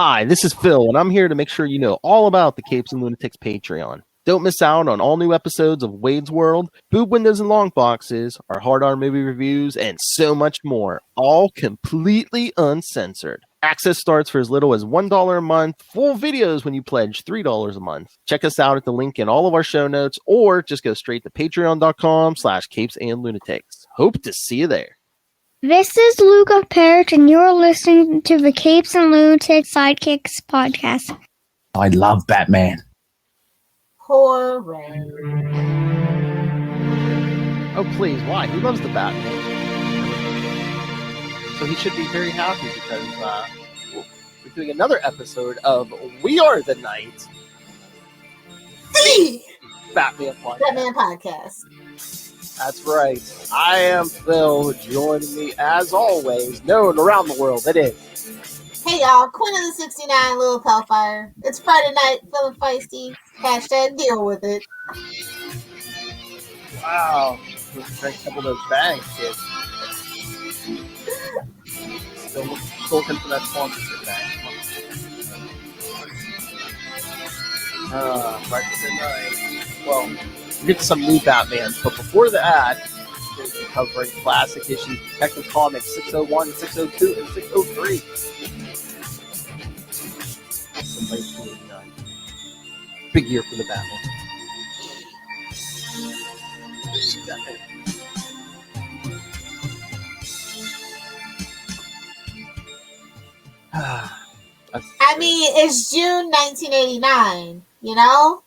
Hi, this is Phil, and I'm here to make sure you know all about the Capes and Lunatics Patreon. Don't miss out on all new episodes of Wade's World, Boob Windows and Long Boxes, our Hard R movie reviews, and so much more, all completely uncensored. Access starts for as little as $1 a month, full videos when you pledge $3 a month. Check us out at the link in all of our show notes, or just go straight to patreon.com/capesandlunatics. Hope to see you there. This is Luca Parrott, and you're listening to the Capes and Lunatics Sidekicks podcast. I love Batman. Hooray. Oh, please, why? He loves the Batman. So he should be very happy because we're doing another episode of We Are the Night. The Batman podcast. Batman podcast. That's right. I am Phil. Joining me, as always, known around the world, it is. Hey y'all, Queen of the 69, Little Hellfire. It's Friday night, feeling feisty. Hashtag deal with it. Wow. Let's drink a couple of those bags, kid. Still looking for that sponsorship bag. Right tonight. Well, we'll get to some new Batman, but before that, we're going to be covering classic issues, Detective Comics 601, 602, and 603. From 1989. Big year for the Batman. I mean, it's June 1989, you know?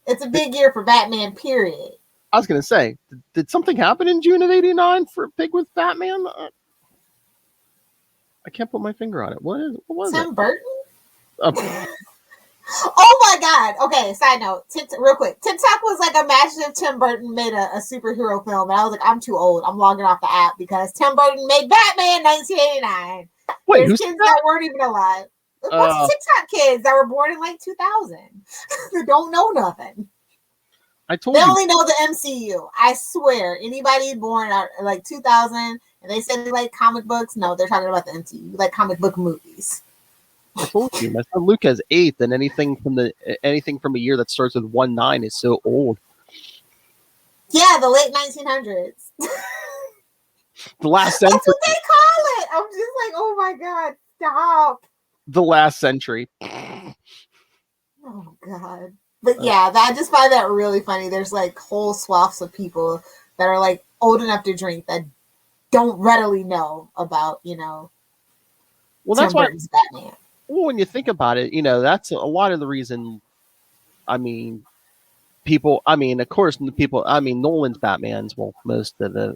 It's a big year for Batman, period. I was going to say, did something happen in June of 89 for Big with Batman? I can't put my finger on it. What was it? Tim Burton? Oh my God. Okay, side note, real quick. TikTok was like, imagine if Tim Burton made a superhero film. And I was like, I'm too old. I'm logging off the app because Tim Burton made Batman in 1989. Wait, there's kids that weren't even alive. What's TikTok kids that were born in like 2000 that don't know nothing? I told they you. only know the MCU. I swear, anybody born out like 2000 and they said they like comic books, no, they're talking about the MCU, like comic book movies. I told you, my son Luke has 8, and anything from a year that starts with 19 is so old. Yeah, the late 1900s. The last century. That's what they call it. I'm just like, oh my God, stop. The last century. Oh God. But yeah, I just find that really funny. There's like whole swaths of people that are like old enough to drink that don't readily know about, well, that's why Batman. Well, when you think about it, that's a lot of the reason. I mean, of course, Nolan's Batman's, well, most of even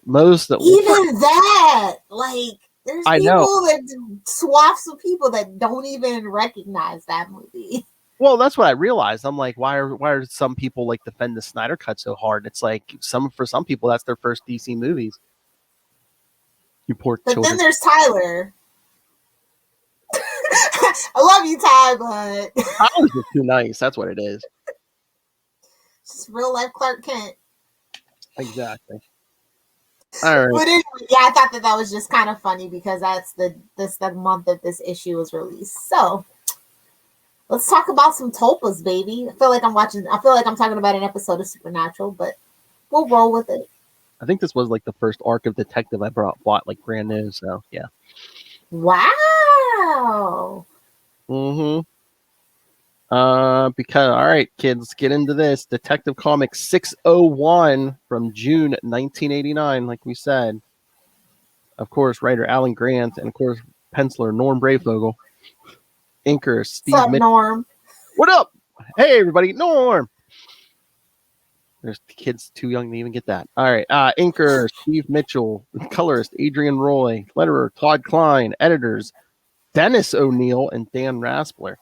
that, like, there's people that swaths of people that don't even recognize that movie. Well, that's what I realized. I'm like, why are some people like defend the Snyder Cut so hard? It's like for some people that's their first DC movies. You poor children. But then there's Tyler. I love you, Ty, but Tyler's just too nice. That's what it is. Just real life Clark Kent. Exactly. All right. But anyway, yeah, I thought that was just kind of funny because that's the month that this issue was released. So let's talk about some tulpas, baby. I feel like I'm talking about an episode of Supernatural, but we'll roll with it. I think this was like the first arc of Detective I bought like brand new. So yeah. Wow. Mm-hmm. Because all right, kids, let's get into this. Detective Comics 601 from June 1989, like we said. Of course, writer Alan Grant, and of course, penciler Norm Brayfogle. Inker Steve What's up, Mitchell. Norm? What up? Hey, everybody, Norm. There's the kids too young to even get that. All right, inker Steve Mitchell, colorist Adrian Roy, letterer Todd Klein, editors Dennis O'Neill and Dan Raspler.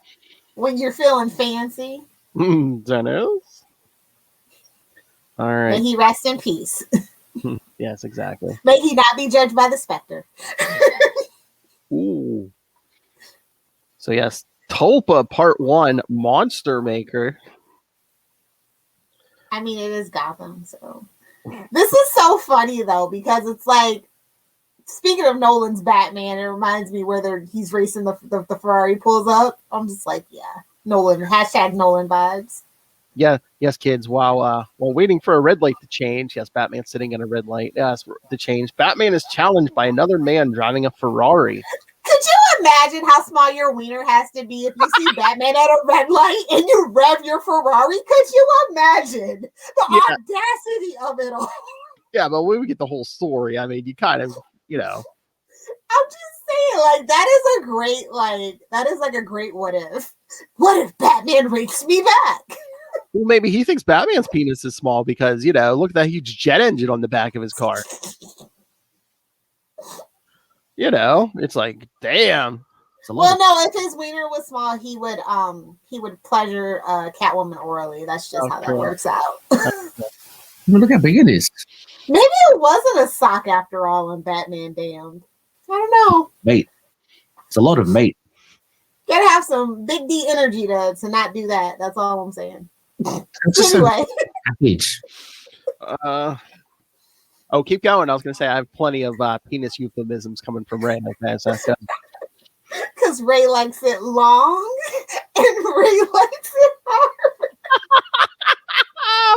When you're feeling fancy. Dennis. All right. May he rest in peace. Yes, exactly. May he not be judged by the specter. Ooh. So yes, Tulpa Part 1, Monster Maker. I mean, it is Gotham, so. This is so funny, though, because it's like speaking of Nolan's Batman, it reminds me whether he's racing the Ferrari pulls up. I'm just like, yeah, Nolan. Hashtag Nolan vibes. Yeah, yes, kids. While waiting for a red light to change, yes, Batman's sitting in a red light. Yes, to change. Batman is challenged by another man driving a Ferrari. Could you imagine how small your wiener has to be if you see Batman at a red light and you rev your Ferrari? Could you imagine the audacity of it all? Yeah, but when we get the whole story, I mean, you kind of, you know. I'm just saying, like, that is a great what if. What if Batman rakes me back? Well, maybe he thinks Batman's penis is small because, you know, look at that huge jet engine on the back of his car. You know, it's like, damn. Well, no, if his wiener was small, he would pleasure Catwoman orally. That's just how that works out. Look how big it is. Maybe it wasn't a sock after all in Batman Damned. I don't know. Mate. It's a lot of mate. Gotta have some big D energy to not do that. That's all I'm saying. Anyway. Oh, keep going. I was going to say I have plenty of penis euphemisms coming from Ray. Because Ray likes it long and Ray likes it hard.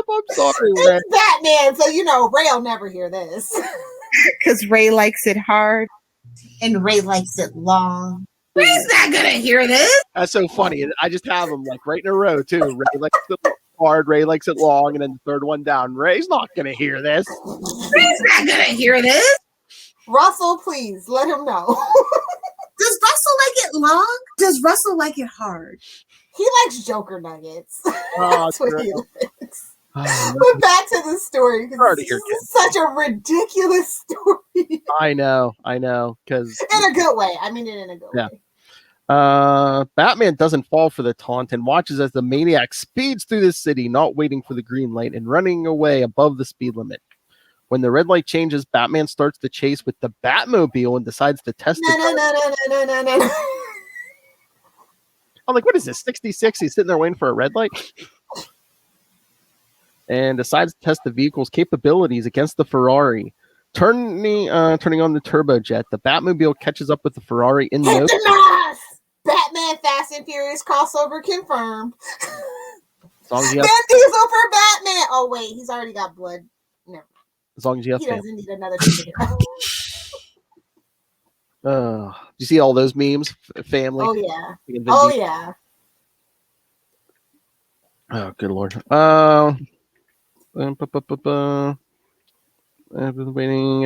I'm sorry, Ray. It's Batman, so you know Ray will never hear this. Because Ray likes it hard and Ray likes it long. Ray's not gonna hear this. That's so funny. I just have them like right in a row too. Ray likes it hard, Ray likes it long, and then the third one down. Ray's not gonna hear this. Ray's not gonna hear this. Russell, please let him know. Does Russell like it long? Does Russell like it hard? He likes Joker nuggets. Oh, that's what he likes. Oh, but back to the story because this is such a ridiculous story. I know, because in a good way. I mean it in a good way. Batman doesn't fall for the taunt and watches as the maniac speeds through the city, not waiting for the green light and running away above the speed limit. When the red light changes, Batman starts the chase with the Batmobile and decides to test No. I'm like, what is this? 66? He's sitting there waiting for a red light? And decides to test the vehicle's capabilities against the Ferrari. Turning on the turbojet, the Batmobile catches up with the Ferrari in the open. Batman Fast and Furious crossover confirmed. As long as you have Diesel for Batman. Oh wait, he's already got blood. No. As long as you have he doesn't need another superhero. You see all those memes? Family. Oh yeah. Oh yeah. Oh good lord. I've been waiting.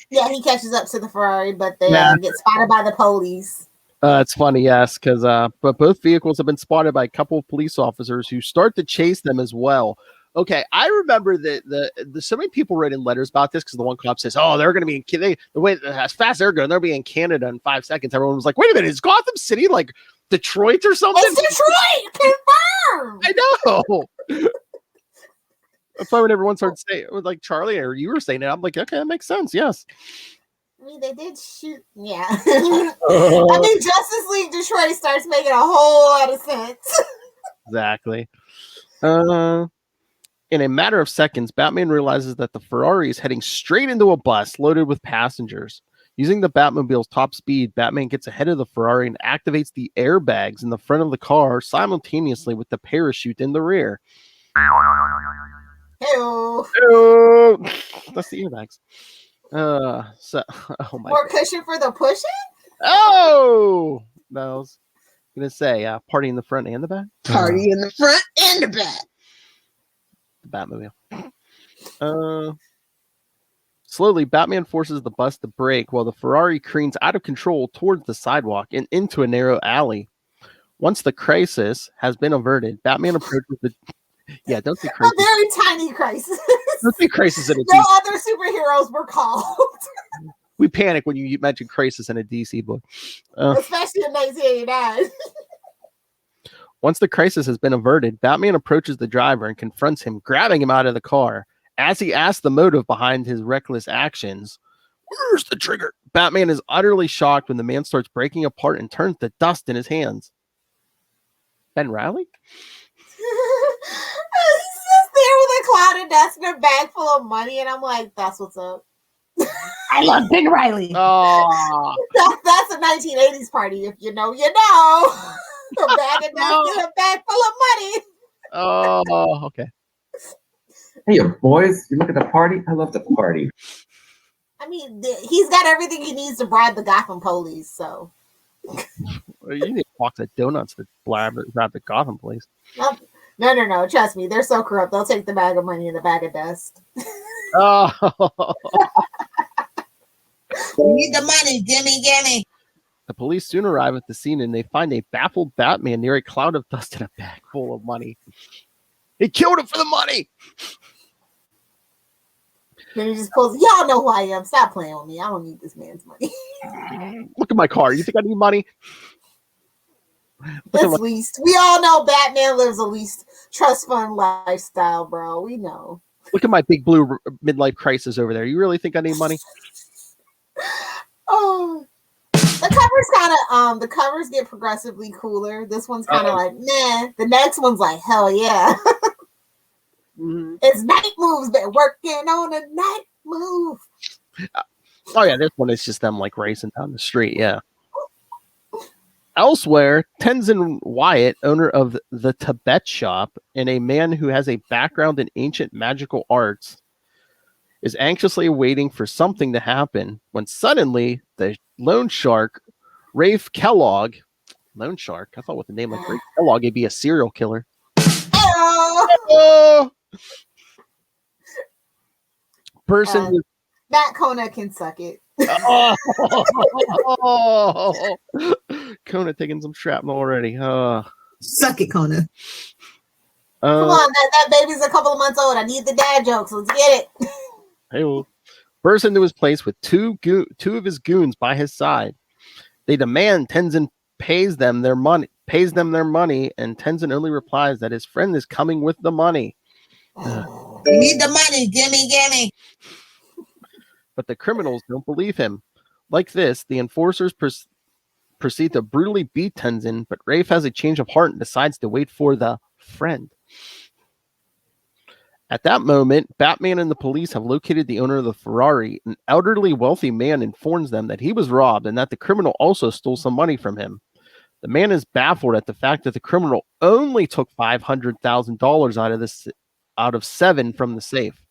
Yeah, he catches up to the Ferrari, but they get spotted by the police. It's funny, yes, because but both vehicles have been spotted by a couple of police officers who start to chase them as well. Okay, I remember that so many people wrote in letters about this because the one cop says, "Oh, they're going to be in the way as fast they're going, they'll be in Canada in 5 seconds." Everyone was like, "Wait a minute, is Gotham City like Detroit or something?" It's Detroit, confirmed. I know. That's why when everyone started saying it was like Charlie or you were saying it, I'm like, okay, that makes sense. Yes. I mean, they did shoot. Yeah. I mean, Justice League Detroit starts making a whole lot of sense. Exactly. In a matter of seconds, Batman realizes that the Ferrari is heading straight into a bus loaded with passengers. Using the Batmobile's top speed, Batman gets ahead of the Ferrari and activates the airbags in the front of the car simultaneously with the parachute in the rear. Ew. That's the airbags. Oh my More cushion for the pushing? Oh, no, I was gonna say party in the front and the back. Party in the front and the back. The Batmobile. Slowly, Batman forces the bus to brake while the Ferrari careens out of control towards the sidewalk and into a narrow alley. Once the crisis has been averted, Batman approaches the... Yeah, don't say crisis. A very tiny crisis. Don't say crisis in a No other superheroes were called. We panic when you mention crisis in a DC book. Especially in 1989. Once the crisis has been averted, Batman approaches the driver and confronts him, grabbing him out of the car. As he asks the motive behind his reckless actions, "Where's the trigger?" Batman is utterly shocked when the man starts breaking apart and turns to dust in his hands. Ben Riley? He's just there with a cloud of dust and a bag full of money, and I'm like, that's what's up. I love Big Riley. Oh, That's a 1980s party. If you know, you know. A bag of dust and a bag full of money. oh, okay. Hey, boys, you look at the party. I love the party. I mean, he's got everything he needs to bribe the Gotham police. So You need a box of donuts to grab the Gotham place. no. Trust me, they're so corrupt. They'll take the bag of money and the bag of dust. Oh, We need the money. Gimme. the police soon arrive at the scene and they find a baffled Batman near a cloud of dust and a bag full of money. He killed him for the money. Then he just pulls. Y'all know who I am. Stop playing with me. I don't need this man's money. Look at my car. You think I need money? It's least. We all know Batman lives a least trust fund lifestyle, bro. We know. Look at my big blue midlife crisis over there. You really think I need money? Oh, the covers get progressively cooler. This one's kind of like, nah. The next one's like, hell yeah. Mm-hmm. It's night moves, but working on a night move. Oh yeah, this one is just them like racing down the street. Yeah. Elsewhere, Tenzin Wyatt, owner of the Tibet shop and a man who has a background in ancient magical arts, is anxiously waiting for something to happen when suddenly the loan shark, Rafe Kellogg, loan shark, I thought with a name like Rafe Kellogg, it'd be a serial killer. Oh! Person that Kona can suck it. oh, Kona taking some shrapnel already. Suck it, Kona. Come on, that baby's a couple of months old. I need the dad jokes. Let's get it. Hey, bursts into his place with two of his goons by his side. They demand Tenzin pays them their money, and Tenzin only replies that his friend is coming with the money. We need the money. Gimme. But the criminals don't believe him. Like this, the enforcers proceed to brutally beat Tenzin, but Rafe has a change of heart and decides to wait for the friend. At that moment, Batman and the police have located the owner of the Ferrari. An elderly, wealthy man informs them that he was robbed and that the criminal also stole some money from him. The man is baffled at the fact that the criminal only took $500,000 out of $7 from the safe.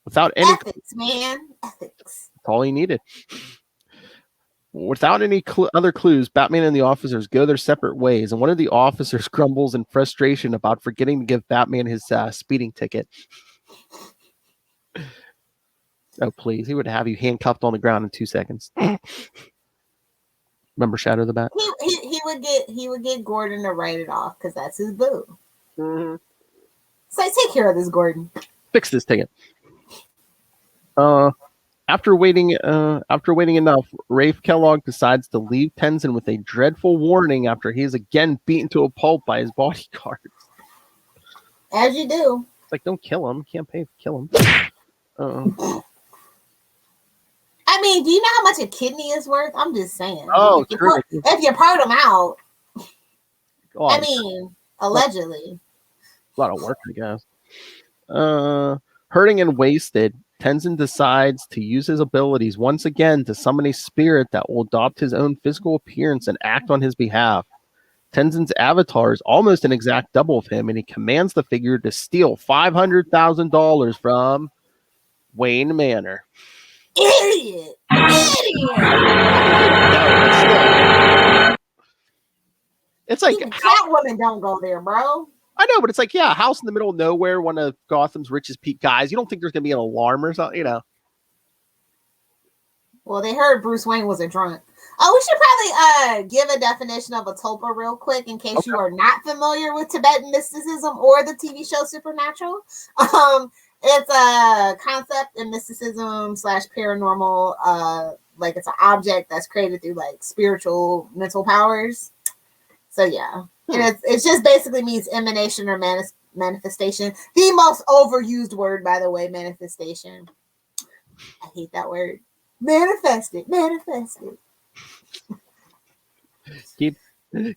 Without any ethics, man. Ethics. That's all he needed. Without any other clues, Batman and the officers go their separate ways, and one of the officers grumbles in frustration about forgetting to give Batman his speeding ticket. Oh, please. He would have you handcuffed on the ground in 2 seconds. Remember Shadow the Bat? He would get Gordon to write it off because that's his boo. Mm-hmm. So take care of this, Gordon. Fix this ticket. After waiting enough, Rafe Kellogg decides to leave Tenzin with a dreadful warning after he is again beaten to a pulp by his bodyguards. As you do. It's like, don't kill him. You can't pay to kill him. I mean, do you know how much a kidney is worth? I'm just saying. Oh, if you part them out, God. I mean, allegedly. A lot of work, I guess. Hurting and wasted, Tenzin decides to use his abilities once again to summon a spirit that will adopt his own physical appearance and act on his behalf. Tenzin's avatar is almost an exact double of him, and he commands the figure to steal $500,000 from Wayne Manor. Idiot! It's like Catwoman don't go there, bro. I know, but it's like, yeah, a house in the middle of nowhere, one of Gotham's richest guys. You don't think there's going to be an alarm or something, you know? Well, they heard Bruce Wayne was a drunk. Oh, we should probably give a definition of a tulpa real quick in case you are not familiar with Tibetan mysticism or the TV show Supernatural. It's a concept in mysticism / paranormal. Like it's an object that's created through like spiritual mental powers. So yeah. And it just basically means emanation or manifestation. The most overused word, by the way, manifestation. I hate that word. Manifest it.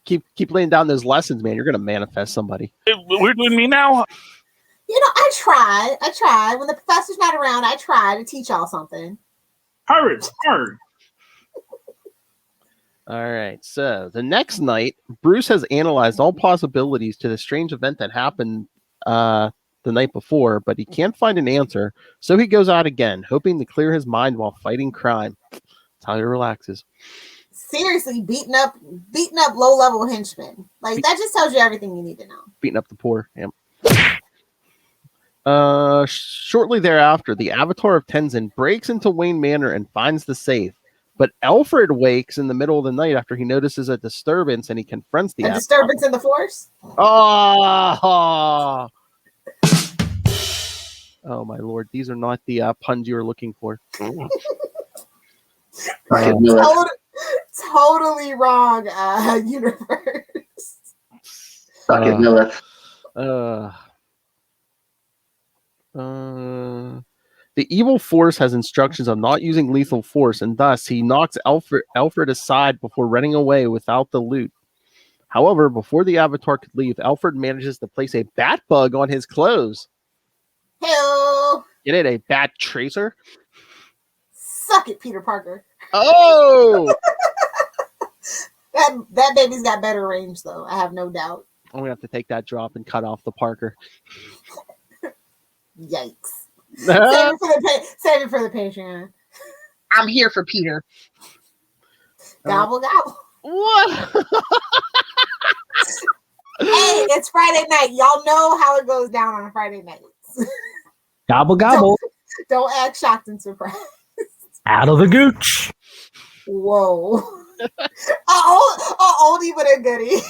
Keep laying down those lessons, man. You're going to manifest somebody. We're doing me now? I try. When the professor's not around, I try to teach y'all something. Pirates, hard. All right. So the next night, Bruce has analyzed all possibilities to the strange event that happened the night before, but he can't find an answer. So he goes out again, hoping to clear his mind while fighting crime. That's how he relaxes. Seriously, beating up low level henchmen. Like that just tells you everything you need to know. Beating up the poor. Yep. Shortly thereafter, the Avatar of Tenzin breaks into Wayne Manor and finds the safe. But Alfred wakes in the middle of the night after he notices a disturbance and he confronts the A Avatar. disturbance in the force? Oh, oh my lord! These are not the puns you were looking for. Totally wrong universe. Suck it, Lilith. The evil force has instructions on not using lethal force, and thus he knocks Alfred aside before running away without the loot. However, before the Avatar could leave, Alfred manages to place a bat bug on his clothes. Hell, Get it? A bat tracer? suck it, Peter Parker. Oh! That baby's got better range, though. I have no doubt. I'm going to have to take that drop and cut off the Parker. Yikes. Save it for the Patreon. I'm here for Peter. Gobble, gobble. What? Hey, it's Friday night. Y'all know how it goes down on a Friday night. Gobble, gobble. Don't act shocked and surprised. Out of the gooch. Whoa. Oldie but a goodie.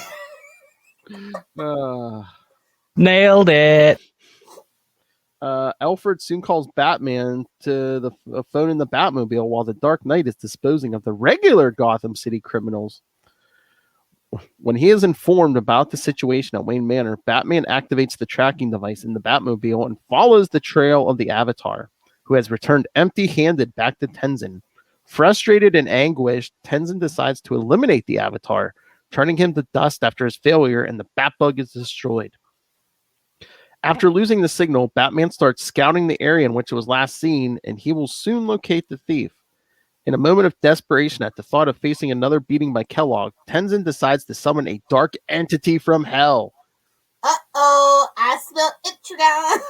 Nailed it. Alfred soon calls Batman to the phone in the Batmobile while the Dark Knight is disposing of the regular Gotham City criminals. When he is informed about the situation at Wayne Manor, Batman activates the tracking device in the Batmobile and follows the trail of the Avatar, who has returned empty-handed back to Tenzin. Frustrated and anguished, Tenzin decides to eliminate the Avatar, turning him to dust after his failure, and the Batbug is destroyed. After losing the signal, Batman starts scouting the area in which it was last seen, and he will soon locate the thief. In a moment of desperation at the thought of facing another beating by Kellogg, Tenzin decides to summon a dark entity from hell. Uh-oh, I smell Itrigan.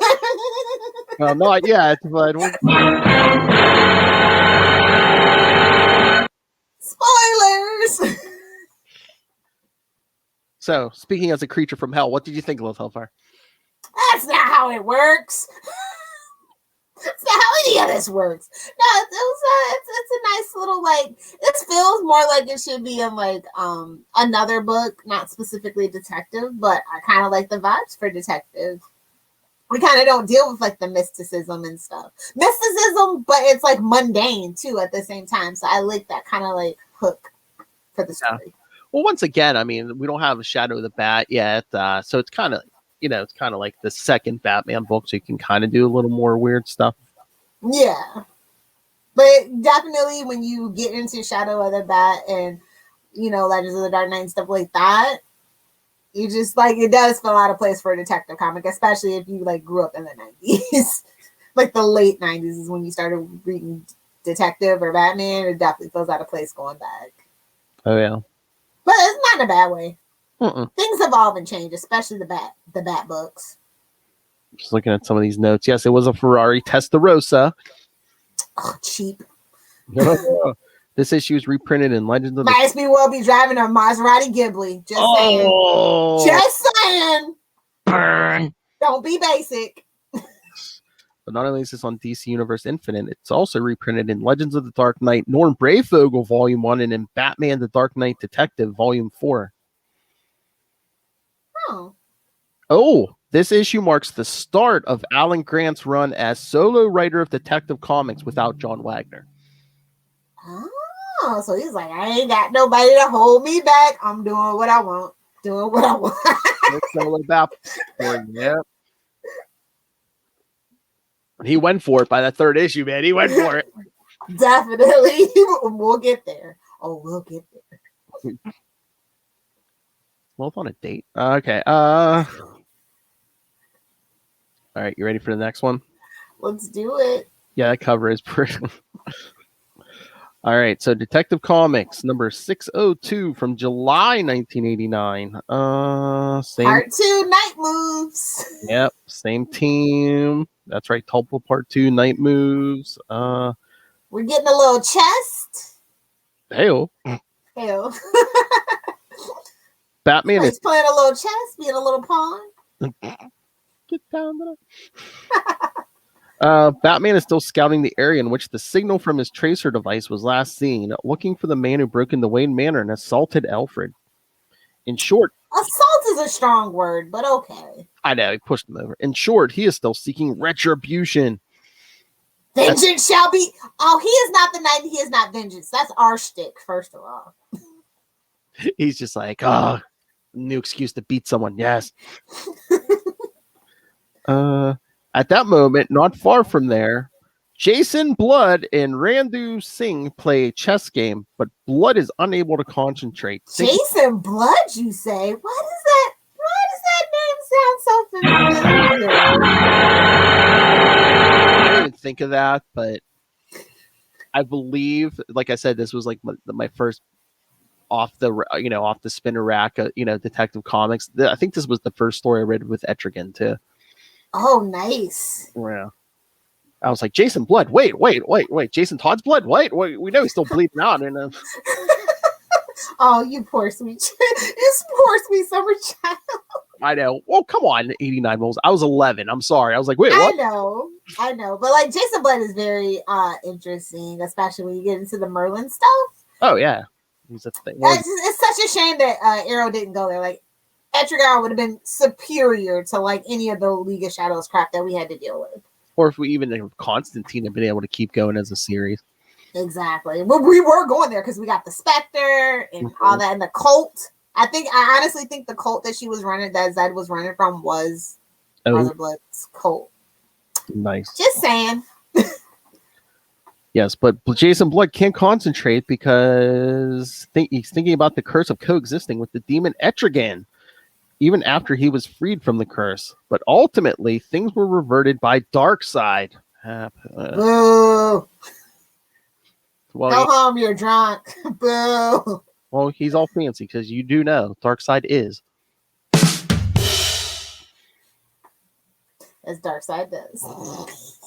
Well, not yet, but... Spoilers! So, speaking as a creature from hell, what did you think, Lil Hellfire? That's not how it works. That's not how any of this works. No, it's a nice little, like, this feels more like it should be in like another book, not specifically detective, but I kind of like the vibes for detective. We kind of don't deal with like the mysticism and stuff. Mysticism, but it's like mundane too at the same time. So I like that kind of like hook for the story. Yeah. Well, once again, I mean, we don't have a Shadow of the Bat yet, so it's kind of, it's kind of like the second Batman book, so you can kind of do a little more weird stuff. Yeah. But definitely when you get into Shadow of the Bat and, Legends of the Dark Knight and stuff like that, you just, like, it does feel out of place for a detective comic, especially if you, like, grew up in the 90s. Like, the late 90s is when you started reading detective or Batman. It definitely feels out of place going back. Oh, yeah. But it's not in a bad way. Mm-mm. Things evolve and change, especially the Bat books. Just looking at some of these notes. Yes, it was a Ferrari Testarossa. Oh, cheap. This issue is reprinted in Legends of the... Might as well be driving a Maserati Ghibli. Just saying. Just saying. Burn. Don't be basic. But not only is this on DC Universe Infinite, it's also reprinted in Legends of the Dark Knight, Norm Brayfogle Volume 1, and in Batman the Dark Knight Detective Volume 4. Oh, this issue marks the start of Alan Grant's run as solo writer of Detective Comics without John Wagner. Oh, so he's like, I ain't got nobody to hold me back. I'm doing what I want. Solo Batman, yeah. He went for it by that third issue, man. He went for it. Definitely. We'll get there. Oh, we'll get there. Well, it's on a date. Okay. All right, you ready for the next one? Let's do it. Yeah, that cover is pretty. All right, so Detective Comics number 602 from July 1989. Same. Part 2, Night Moves. Yep, same team. That's right, Tulpa Part 2, Night Moves. We're getting a little chest. Hey-oh. Hell. Batman He's is playing a little chess, being a little pawn. get down to Batman is still scouting the area in which the signal from his tracer device was last seen, looking for the man who broke into Wayne Manor and assaulted Alfred. In short, Assault is a strong word, but okay. I know, he pushed him over. In short, he is still seeking retribution. Vengeance shall be. Oh, he is not the knight. He is not vengeance. That's our shtick, first of all. He's just like, new excuse to beat someone. Yes. At that moment, not far from there, Jason Blood and Randu Singh play a chess game, but Blood is unable to concentrate. Jason Blood, you say? Why does that name sound so familiar? I didn't even think of that, but I believe, like I said, this was like my first off the spinner rack, Detective Comics. I think this was the first story I read with Etrigan too. Oh, nice. Yeah. I was like, Jason Blood. Wait. Jason Todd's blood. Wait. We know he's still bleeding out. And Oh, you poor sweet, you poor sweet summer child. I know. Well, come on, 89 moles. I was 11. I'm sorry. I was like, wait, what? I know. But like Jason Blood is very interesting, especially when you get into the Merlin stuff. Oh yeah, he's a thing. It's such a shame that Arrow didn't go there. Like Etrigan would have been superior to like any of the League of Shadows crap that we had to deal with. Or if we even Constantine had been able to keep going as a series. Exactly. Well, we were going there because we got the Spectre and all that, and the cult. I honestly think the cult that Zed was running from was Mother Blood's cult. Nice. Just saying. Yes, but Jason Blood can't concentrate because he's thinking about the curse of coexisting with the demon Etrigan, even after he was freed from the curse. But ultimately, things were reverted by Darkseid. Boo! Well, Go home, you're drunk. Boo! Well, he's all fancy because you do know Darkseid is. As Darkseid does.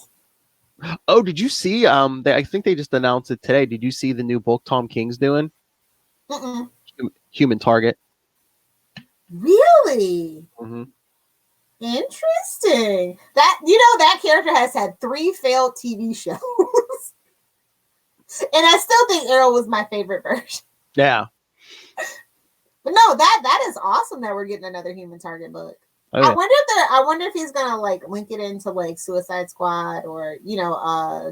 Oh, did you see? I think they just announced it today. Did you see the new book Tom King's doing? Mm-mm. Human Target. Really? Mm-hmm. Interesting. That character has had 3 failed TV shows. And I still think Arrow was my favorite version. Yeah. But no, that is awesome that we're getting another Human Target book. Oh, yeah. I wonder if he's gonna like link it into like Suicide Squad or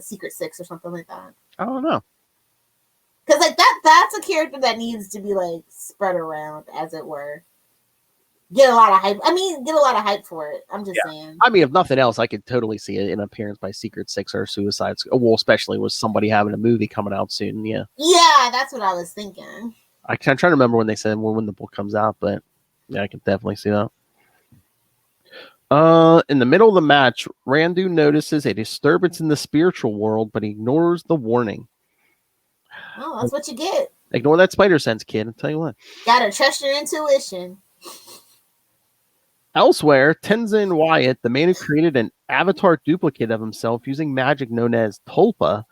Secret Six or something like that. I don't know. Because like that's a character that needs to be like spread around, as it were. Get a lot of hype for it. I'm just saying. I mean, if nothing else, I could totally see an appearance by Secret Six or Suicide Squad. Well, especially with somebody having a movie coming out soon. Yeah. Yeah, that's what I was thinking. I'm trying to remember when they said when the book comes out, but yeah, I can definitely see that. In the middle of the match, Randu notices a disturbance in the spiritual world, but ignores the warning. Oh, that's what you get. Ignore that spider sense, kid. I'll tell you what. Gotta trust your intuition. Elsewhere, Tenzin Wyatt, the man who created an avatar duplicate of himself using magic known as Tulpa,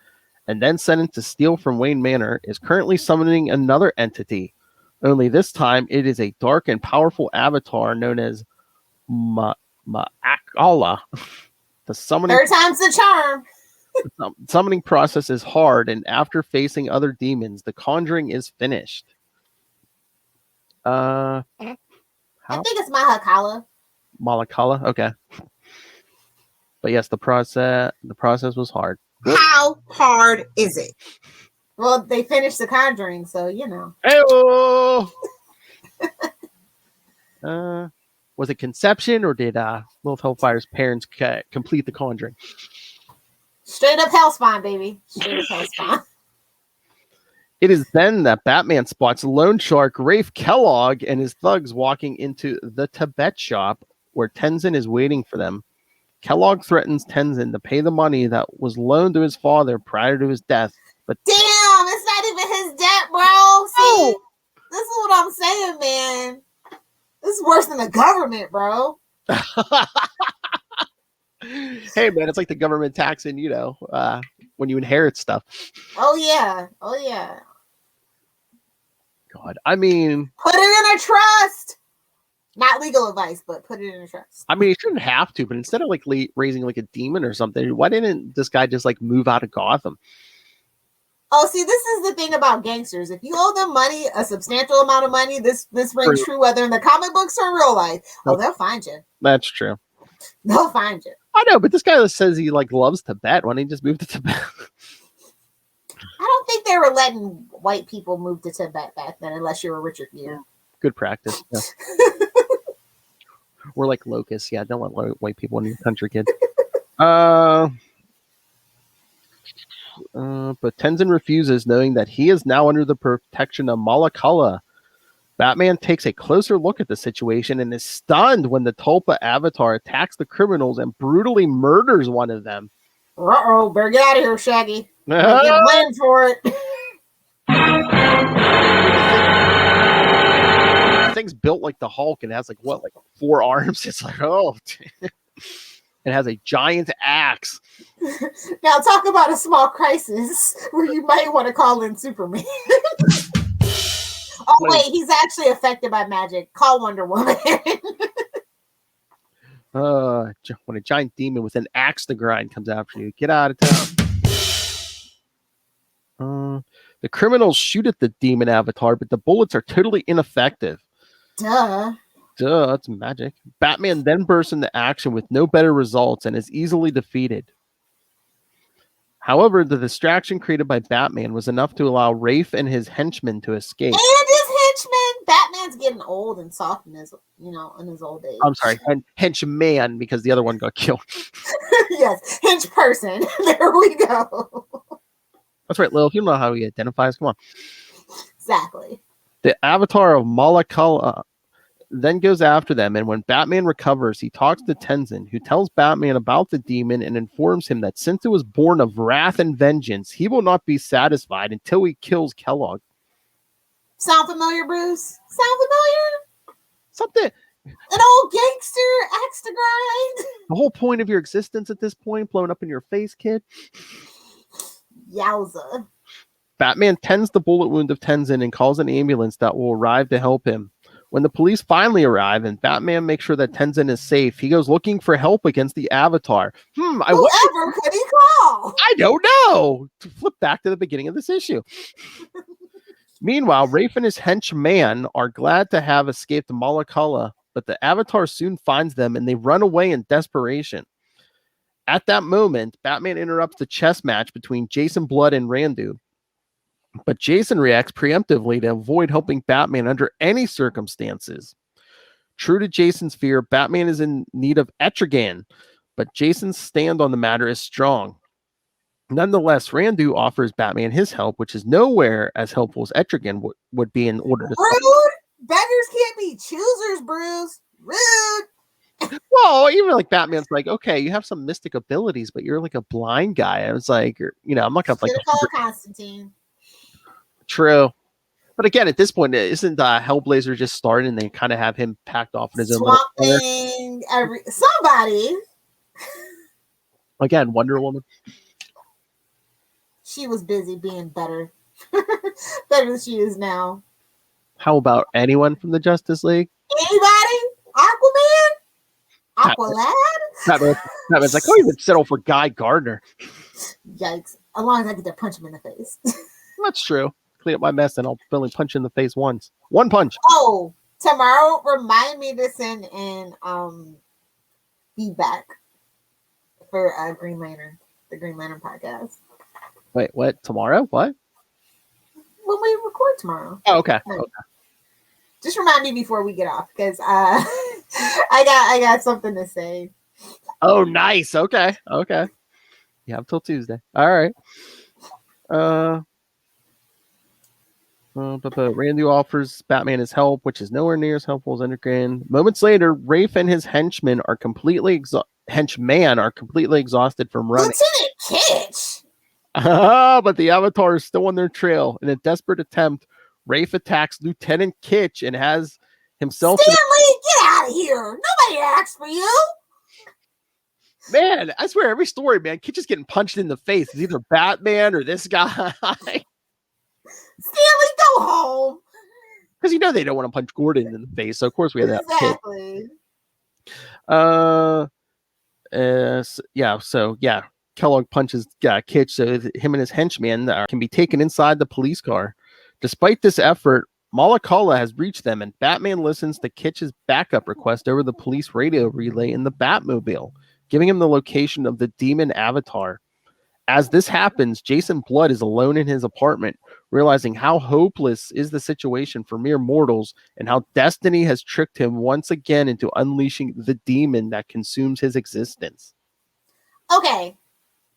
and then sent it to steal from Wayne Manor, is currently summoning another entity. Only this time, it is a dark and powerful avatar known as Ma'akala. The summoning Third time's the charm. summoning process is hard, and after facing other demons, the conjuring is finished. I think it's Mahakala. Malakala, okay. But yes, the process was hard. How hard is it? Well, they finished the conjuring, so you know. Hey-oh! Was it conception, or did Lilith Hellfire's parents complete the conjuring? Straight up Hellspawn, baby. Straight up Hellspawn. It is then that Batman spots Lone Shark Rafe Kellogg and his thugs walking into the Tibet shop where Tenzin is waiting for them. Kellogg threatens Tenzin to pay the money that was loaned to his father prior to his death. But Damn, it's not even his debt, bro. See, this is what I'm saying, man. This is worse than the government, bro. hey, man, it's like the government taxing, when you inherit stuff. Oh yeah. God, I mean, put it in a trust. Not legal advice, but put it in a trust. I mean, you shouldn't have to, but instead of like raising like a demon or something, why didn't this guy just like move out of Gotham? Oh, see, this is the thing about gangsters. If you owe them money, a substantial amount of money, this rings true whether in the comic books or in real life. Oh, they'll find you. That's true. They'll find you. I know, but this guy says he like loves Tibet. Why don't he just move to Tibet? I don't think they were letting white people move to Tibet back then, unless you were Richard Gere. Good practice. Yeah. We're like locusts. Yeah, don't let white people in your country, kid. But Tenzin refuses, knowing that he is now under the protection of Malakala. Batman takes a closer look at the situation and is stunned when the Tulpa avatar attacks the criminals and brutally murders one of them. Uh-oh, better get out of here, Shaggy. Get blamed for it. The thing's built like the Hulk and has like 4 arms. It's like, oh. It has a giant axe. Now talk about a small crisis where you might want to call in Superman. Oh wait, he's actually affected by magic. Call Wonder Woman. When a giant demon with an axe to grind comes after you, get out of town. The criminals shoot at the demon avatar, but the bullets are totally ineffective. Duh, that's magic. Batman then bursts into action with no better results and is easily defeated. However, the distraction created by Batman was enough to allow Rafe and his henchmen to escape. And his henchmen. Batman's getting old and soft in his old age. I'm sorry, henchman, because the other one got killed. Yes, hench person. There we go. That's right, Lil. You don't know how he identifies. Come on. Exactly. The avatar of Malakala then goes after them, and when Batman recovers, he talks to Tenzin, who tells Batman about the demon and informs him that since it was born of wrath and vengeance, he will not be satisfied until he kills Kellogg. Sound familiar, Bruce? Sound familiar? Something. An old gangster axe to grind. The whole point of your existence at this point, blowing up in your face, kid. Yowza. Batman tends the bullet wound of Tenzin and calls an ambulance that will arrive to help him. When the police finally arrive and Batman makes sure that Tenzin is safe, he goes looking for help against the Avatar. Whoever could he call? I don't know. To flip back to the beginning of this issue. Meanwhile, Rafe and his henchman are glad to have escaped Malakala, but the Avatar soon finds them and they run away in desperation. At that moment, Batman interrupts the chess match between Jason Blood and Randu. But Jason reacts preemptively to avoid helping Batman under any circumstances. True to Jason's fear, Batman is in need of Etrigan, but Jason's stand on the matter is strong. Nonetheless, Randu offers Batman his help, which is nowhere as helpful as Etrigan would be in order to... Rude! Beggars can't be choosers, Bruce. Rude! Well, even like Batman's like, okay, you have some mystic abilities, but you're like a blind guy. I was like, I'm not going to like... Call Constantine. True. But again, at this point, isn't Hellblazer just started and they kind of have him packed off in his own Swamp Thing, somebody. Again, Wonder Woman. She was busy being better. Better than she is now. How about anyone from the Justice League? Anybody? Aquaman? Aqualad? Batman's like, oh, you would settle for Guy Gardner. Yikes. As long as I get to punch him in the face. That's true. Clean up my mess and I'll only punch you in the face once. One punch. Oh, tomorrow remind me to send in feedback for Green Lantern, the Green Lantern podcast. Wait, what? Tomorrow? What? When we record tomorrow. Oh, okay. Just remind me before we get off, because I got something to say. Oh, nice. Okay. You have till Tuesday. All right. But Randy offers Batman his help, which is nowhere near as helpful as Etrigan. Moments later, Rafe and his henchmen are completely henchman are completely exhausted from running. Lieutenant Kitch. But the Avatar is still on their trail. In a desperate attempt, Rafe attacks Lieutenant Kitch and has himself. Stanley, get out of here! Nobody asked for you. Man, I swear, every story, man, Kitch is getting punched in the face. It's either Batman or this guy. Stanley, go home. Because they don't want to punch Gordon in the face. So of course we have that. Exactly. Kellogg punches Kitch so that him and his henchmen can be taken inside the police car. Despite this effort, Malakala has reached them, and Batman listens to Kitch's backup request over the police radio relay in the Batmobile, giving him the location of the demon Avatar. As this happens, Jason Blood is alone in his apartment, realizing how hopeless is the situation for mere mortals and how destiny has tricked him once again into unleashing the demon that consumes his existence. Okay,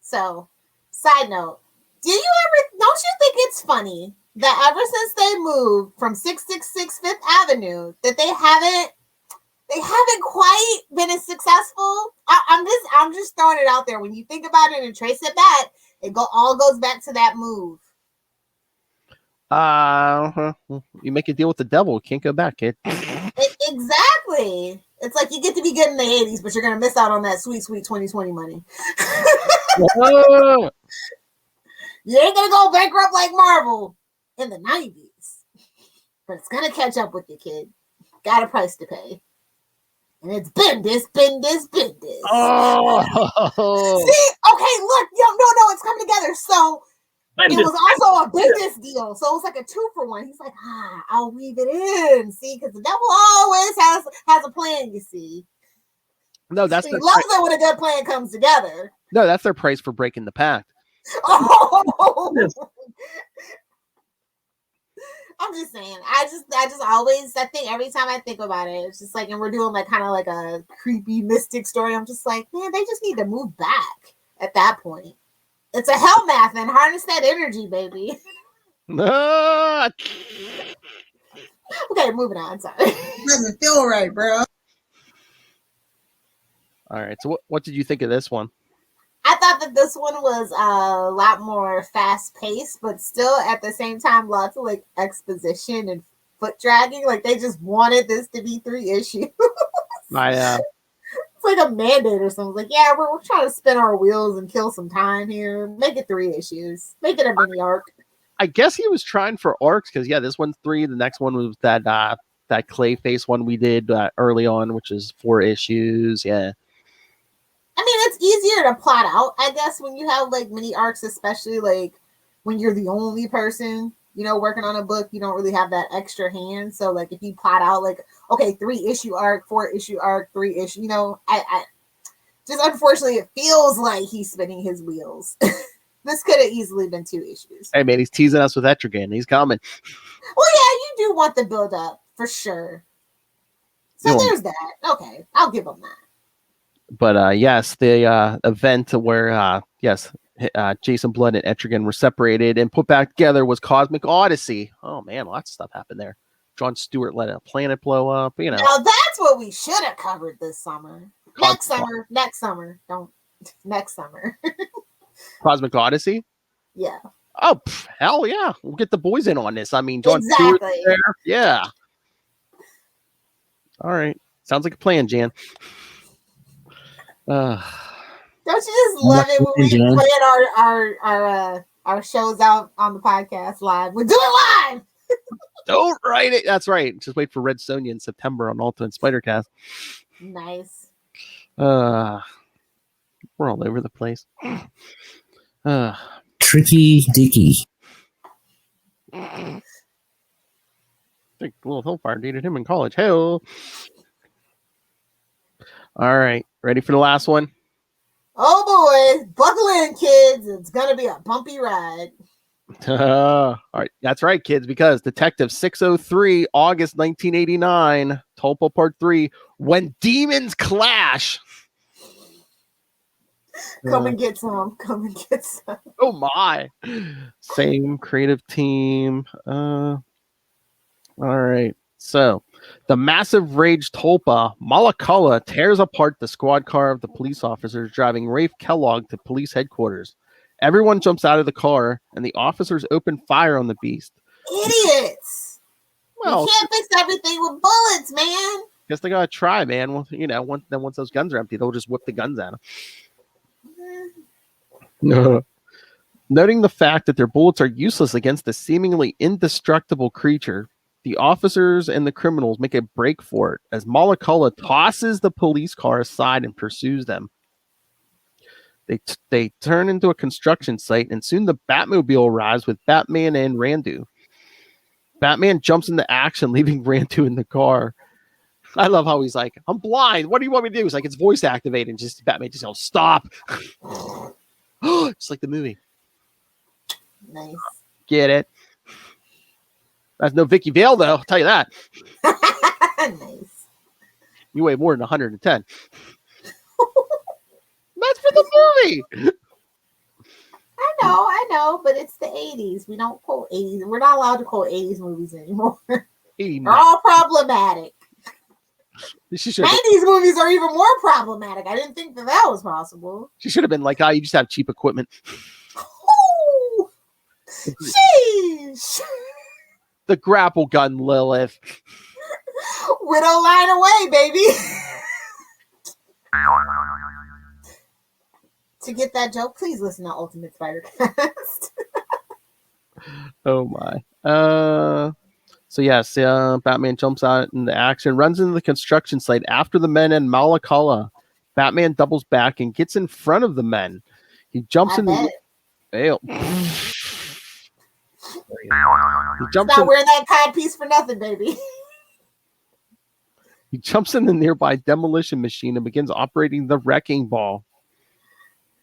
so side note, don't you think it's funny that ever since they moved from 666 Fifth Avenue that they haven't quite been as successful? I'm just throwing it out there. When you think about it and trace it back, all goes back to that move. You make a deal with the devil, can't go back, kid. Exactly. It's like you get to be good in the 80s, but you're gonna miss out on that sweet 2020 money. You ain't gonna go bankrupt like Marvel in the 90s, but it's gonna catch up with you, kid. Got a price to pay. And it's Bendis. Oh. See? Okay, look. No, it's coming together. So it was also a Bendis deal. So it was like a 2-for-1. He's like, I'll weave it in. See, because the devil always has a plan, you see. No, that's he loves it when a good plan comes together. No, that's their price for breaking the pact. Oh. I'm just saying. I think every time I think about it, it's just like, and we're doing like kind of like a creepy mystic story. I'm just like, man, they just need to move back at that point. It's a hell math and harness that energy, baby. Okay, moving on. Sorry. Doesn't feel right, bro. All right. So what did you think of this one? I thought that this one was a lot more fast paced, but still at the same time, lots of like exposition and foot dragging. Like they just wanted this to be 3 issues. It's like a mandate or something. Like, yeah, we're trying to spin our wheels and kill some time here. Make it 3 issues. Make it a mini arc. I guess he was trying for arcs because this one's 3. The next one was that Clayface one we did early on, which is 4 issues. Yeah. I mean, it's easier to plot out, I guess, when you have like mini arcs, especially like when you're the only person, working on a book. You don't really have that extra hand. So like if you plot out like, okay, 3 issue arc, 4 issue arc, 3 issue, I just unfortunately it feels like he's spinning his wheels. This could have easily been 2 issues. Hey man, he's teasing us with Etrigan. He's coming. Well, yeah, you do want the build up for sure. So there's that. Okay, I'll give him that. But yes, the event where Jason Blood and Etrigan were separated and put back together was Cosmic Odyssey. Oh man, lots of stuff happened there. John Stewart let a planet blow up. Now that's what we should have covered this summer. Next summer. Cosmic Odyssey. Yeah. Oh hell yeah, we'll get the boys in on this. I mean, John exactly. Stewart's there. Yeah. All right, sounds like a plan, Jan. Don't you just love it when we plan our shows out on the podcast live? We'll do it live. Don't write it. That's right. Just wait for Red Sonja in September on Ultimate Spider-Cast. Nice. We're all over the place. Tricky Dicky. I think Little Hellfire dated him in college. Hell. All right. Ready for the last one? Oh boy. Buckle in, kids. It's going to be a bumpy ride. All right. That's right, kids, because Detective 603, August 1989, Tulpa Part 3, When Demons Clash. Come and get some. Come and get some. Oh my. Same creative team. All right. So, the massive rage Tulpa, Malakala, tears apart the squad car of the police officers driving Rafe Kellogg to police headquarters. Everyone jumps out of the car, and the officers open fire on the beast. Idiots! Well, you can't fix everything with bullets, man. guess they gotta try, man. Well, once those guns are empty, they'll just whip the guns at them. Noting the fact that their bullets are useless against the seemingly indestructible creature, the officers and the criminals make a break for it as Malakala tosses the police car aside and pursues them. They turn into a construction site, and soon the Batmobile arrives with Batman and Randu. Batman jumps into action, leaving Randu in the car. I love how he's like, I'm blind. What do you want me to do? He's like, it's voice activated. And just Batman just yells, stop. It's like the movie. Nice. Get it? That's no Vicky Vale, though. I'll tell you that. Nice. You weigh more than 110. That's for the movie. I know, but it's the 80s. We don't quote 80s. We're not allowed to quote 80s movies anymore. They're all problematic. 90s movies are even more problematic. I didn't think that was possible. She should have been like, you just have cheap equipment. Oh, sheesh. The grapple gun, Lilith. Widow line away, baby. To get that joke, please listen to Ultimate Spider-Cast. Oh my. So yes, Batman jumps out into action, runs into the construction site after the men and Malakala. Batman doubles back and gets in front of the men. He jumps in the veil. He jumps not wearing that cod piece for nothing, baby. He jumps in the nearby demolition machine and begins operating the wrecking ball.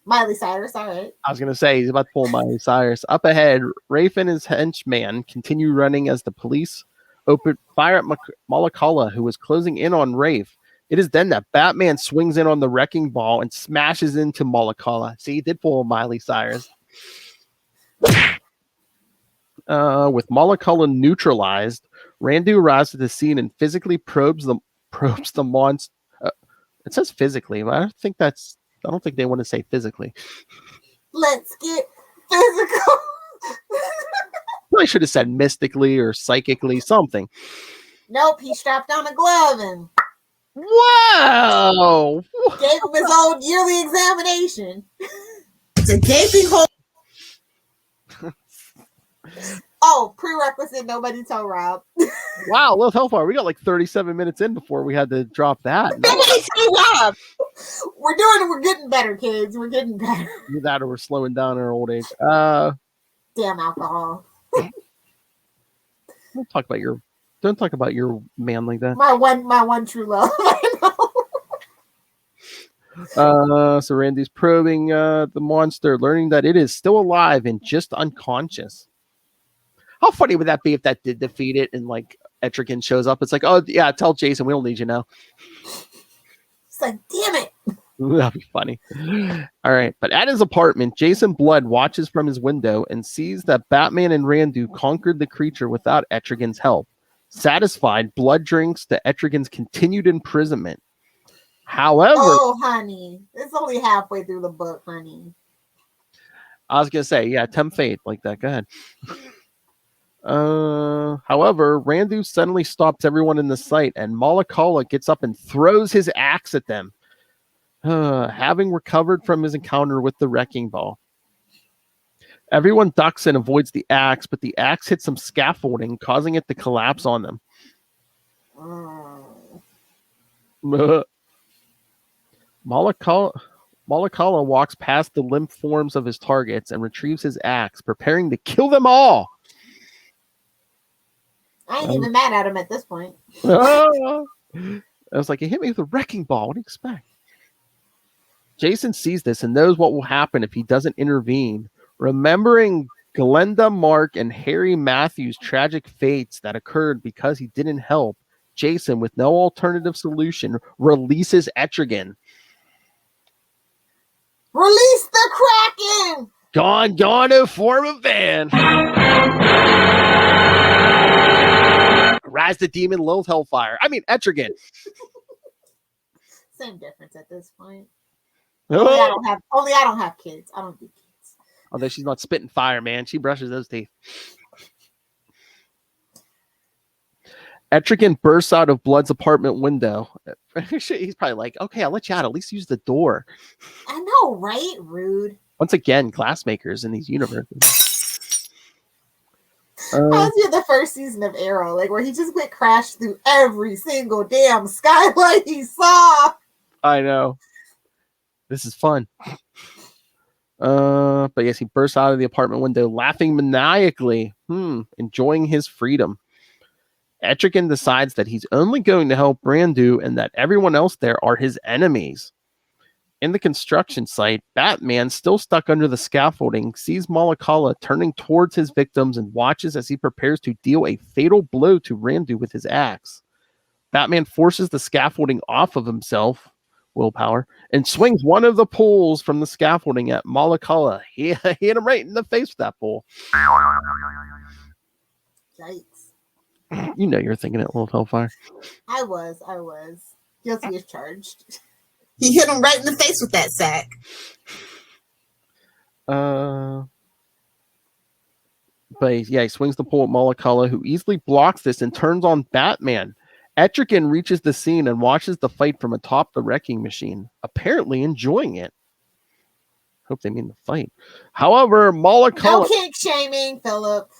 Miley Cyrus, all right. I was going to say, he's about to pull Miley Cyrus. Up ahead, Rafe and his henchman continue running as the police open fire at Malakala, who was closing in on Rafe. It is then that Batman swings in on the wrecking ball and smashes into Malakala. See, he did pull Miley Cyrus. With Malakala neutralized, Randu arrives to the scene and physically probes the monster. It says physically, but I don't think they want to say physically. Let's get physical. I should have said mystically or psychically, something. Nope, he strapped on a glove and wow, gave him his old yearly examination. It's a gaping hole. Oh, prerequisite, nobody tell Rob. Wow, Lil Hellfire, we got like 37 minutes in before we had to drop that. Nobody tell Rob. We're getting better, kids. We're getting better. Either that or we're slowing down our old age. Damn alcohol. Don't talk about your man like that. My one true love. I know. So Randy's probing the monster, learning that it is still alive and just unconscious. How funny would that be if that did defeat it and like Etrigan shows up? It's like, oh yeah, tell Jason we don't need you now. It's like, damn it. That'd be funny. All right, but at his apartment, Jason Blood watches from his window and sees that Batman and Randu conquered the creature without Etrigan's help. Satisfied, Blood drinks to Etrigan's continued imprisonment. However, oh honey, it's only halfway through the book, honey. I was gonna say, yeah, tempt fate like that. Go ahead. However, Randu suddenly stops everyone in the site, and Malakala gets up and throws his axe at them. Having recovered from his encounter with the wrecking ball, everyone ducks and avoids the axe, but the axe hits some scaffolding, causing it to collapse on them. Malakala walks past the limp forms of his targets and retrieves his axe, preparing to kill them all. I ain't even mad at him at this point. I was like, he hit me with a wrecking ball. What do you expect? Jason sees this and knows what will happen if he doesn't intervene. Remembering Glenda, Mark, and Harry Matthews' tragic fates that occurred because he didn't help, Jason, with no alternative solution, releases Etrigan. Release the Kraken! Gone, to form a van. whereas the demon loves hellfire. I mean, Etrigan. Same difference at this point. Only I don't have kids. I don't do kids. Although she's not spitting fire, man. She brushes those teeth. Etrigan bursts out of Blood's apartment window. He's probably like, okay, I'll let you out. At least use the door. I know, right? Rude. Once again, glassmakers in these universes. How's the first season of Arrow? Like, where he just went crashed through every single damn skylight he saw. I know. This is fun. But yes, he bursts out of the apartment window, laughing maniacally, enjoying his freedom. Etrigan decides that he's only going to help Randu and that everyone else there are his enemies. In the construction site, Batman, still stuck under the scaffolding, sees Malakala turning towards his victims and watches as he prepares to deal a fatal blow to Randu with his axe. Batman forces the scaffolding off of himself, willpower, and swings one of the poles from the scaffolding at Malakala. He hit him right in the face with that pole. Yikes. You know you're thinking it, little hellfire. I was. Guilty as charged. He hit him right in the face with that sack. But yeah, he swings the pole at Malakala, who easily blocks this and turns on Batman. Etrigan reaches the scene and watches the fight from atop the wrecking machine, apparently enjoying it. Hope they mean the fight. However, Malakala... No kink shaming, Philip.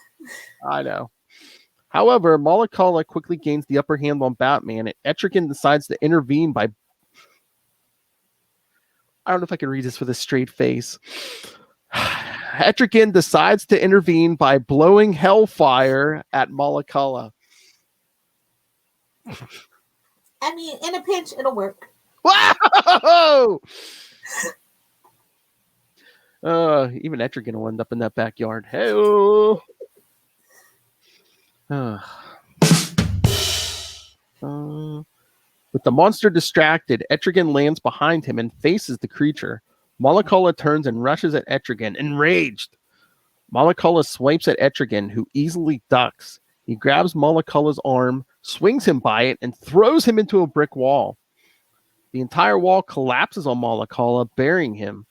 I know. However, Malakala quickly gains the upper hand on Batman, and Etrigan decides to intervene by... I don't know if I can read this with a straight face. Etrigan decides to intervene by blowing hellfire at Malakala. I mean, in a pinch, it'll work. Whoa! Even Etrigan will end up in that backyard. Hey! With the monster distracted, Etrigan lands behind him and faces the creature. Malakala turns and rushes at Etrigan, enraged. Malakala swipes at Etrigan, who easily ducks. He grabs Malakala's arm, swings him by it, and throws him into a brick wall. The entire wall collapses on Malakala, burying him.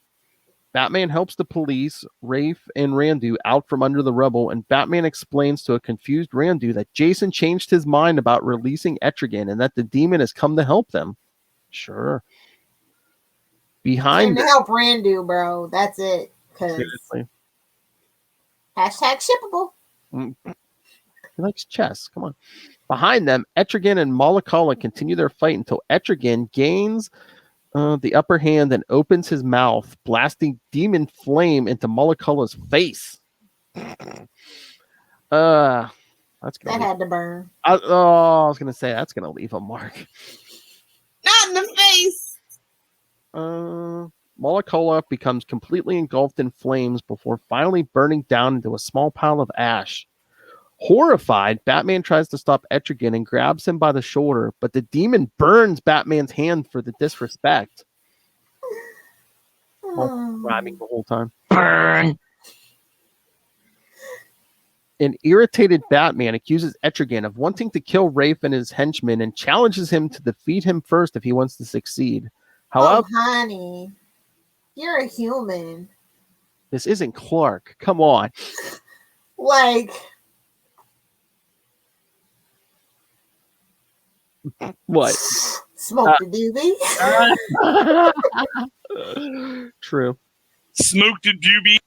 Batman helps the police, Rafe, and Randu out from under the rubble, and Batman explains to a confused Randu that Jason changed his mind about releasing Etrigan and that the demon has come to help them. Sure. Came to help Randu, bro. That's it. Seriously. Hashtag shippable. He likes chess. Come on. Behind them, Etrigan and Malakala continue their fight until Etrigan gains the upper hand and opens his mouth, blasting demon flame into Malakala's face. That had to burn. I was gonna say that's gonna leave a mark. Not in the face. Malakala becomes completely engulfed in flames before finally burning down into a small pile of ash. Horrified, Batman tries to stop Etrigan and grabs him by the shoulder, but the demon burns Batman's hand for the disrespect. Rhyming the whole time. Burn. An irritated Batman accuses Etrigan of wanting to kill Rafe and his henchmen and challenges him to defeat him first if he wants to succeed. However, honey, you're a human. This isn't Clark. Come on. Like... What? Smoke the doobie. True. Smoke the doobie.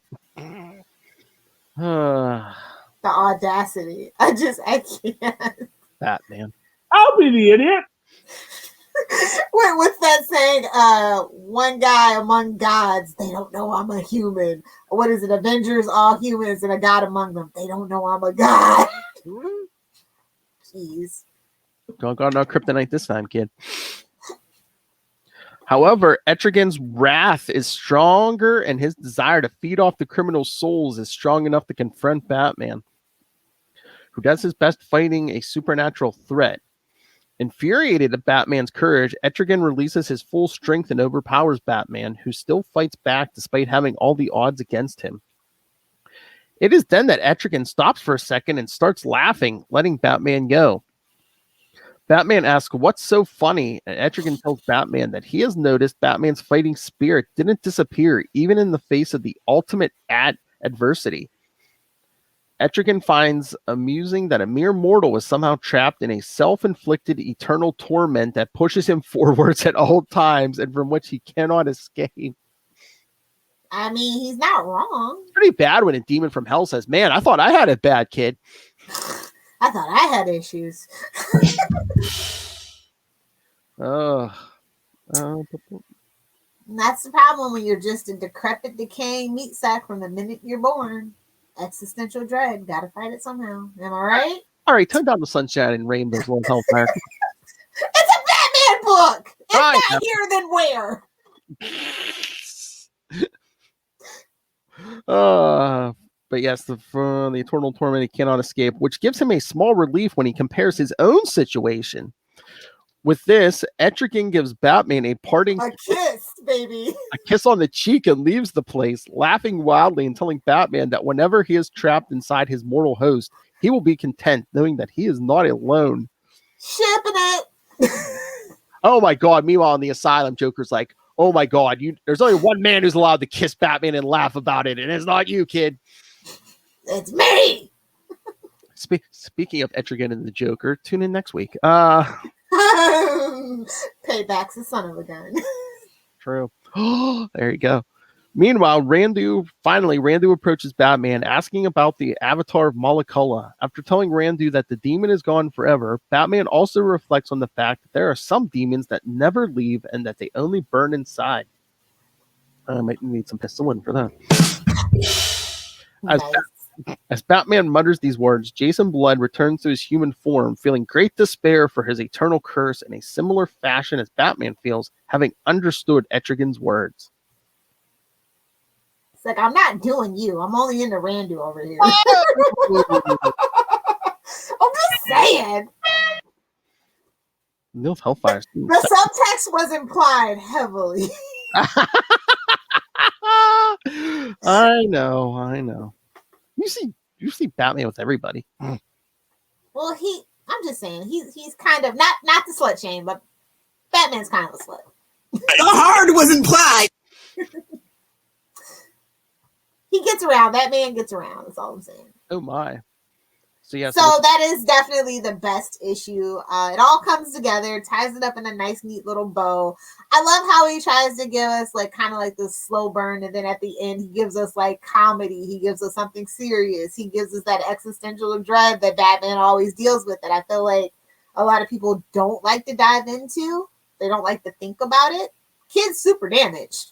The audacity. I can't. Batman. I'll be the idiot. What's that saying? One guy among gods. They don't know I'm a human. What is it? Avengers, all humans, and a god among them. They don't know I'm a god. Jeez. Don't got no kryptonite this time, kid. However, Etrigan's wrath is stronger, and his desire to feed off the criminal's souls is strong enough to confront Batman, who does his best fighting a supernatural threat. Infuriated at Batman's courage, Etrigan releases his full strength and overpowers Batman, who still fights back despite having all the odds against him. It is then that Etrigan stops for a second and starts laughing, letting Batman go. Batman asks, "What's so funny?" And Etrigan tells Batman that he has noticed Batman's fighting spirit didn't disappear, even in the face of the ultimate adversity. Etrigan finds amusing that a mere mortal was somehow trapped in a self-inflicted eternal torment that pushes him forwards at all times and from which he cannot escape. I mean, he's not wrong. Pretty bad when a demon from hell says, "Man, I thought I had it bad, kid." I thought I had issues. Oh. And that's the problem when you're just a decrepit, decaying meat sack from the minute you're born. Existential dread. Gotta fight it somehow. Am I right? All right, turn down the sunshine and rainbows, Lord Hellfire. It's a Batman book. If I not here, then where? But yes, the eternal torment he cannot escape, which gives him a small relief when he compares his own situation. With this, Etrigan gives Batman a parting kiss, baby. a kiss on the cheek and leaves the place, laughing wildly and telling Batman that whenever he is trapped inside his mortal host, he will be content knowing that he is not alone. Shipping it. Oh my God. Meanwhile, in the asylum, Joker's like, "Oh my God, there's only one man who's allowed to kiss Batman and laugh about it, and it's not you, kid." It's me. Speaking of Etrigan and the Joker, tune in next week. Payback's the son of a gun. True. There you go. Meanwhile, Randu approaches Batman asking about the avatar of Malakula. After telling Randu that the demon is gone forever, Batman also reflects on the fact that there are some demons that never leave and that they only burn inside. I might need some penicillin for that. As Batman mutters these words, Jason Blood returns to his human form, feeling great despair for his eternal curse in a similar fashion as Batman feels, having understood Etrigan's words. It's like, I'm not doing you. I'm only into Randu over here. I'm just saying. Neil Hellfire. The subtext was implied heavily. I know. You see Batman with everybody. Well, I'm just saying, he's kind of not the slut shame, but Batman's kind of a slut. The hard was implied. He gets around. That man gets around. That's all I'm saying. Oh my. So yeah. So that is definitely the best issue. It all comes together, ties it up in a nice, neat little bow. I love how he tries to give us like kind of like this slow burn, and then at the end he gives us like comedy. He gives us something serious. He gives us that existential dread that Batman always deals with. That I feel like a lot of people don't like to dive into. They don't like to think about it. Kid's super damaged.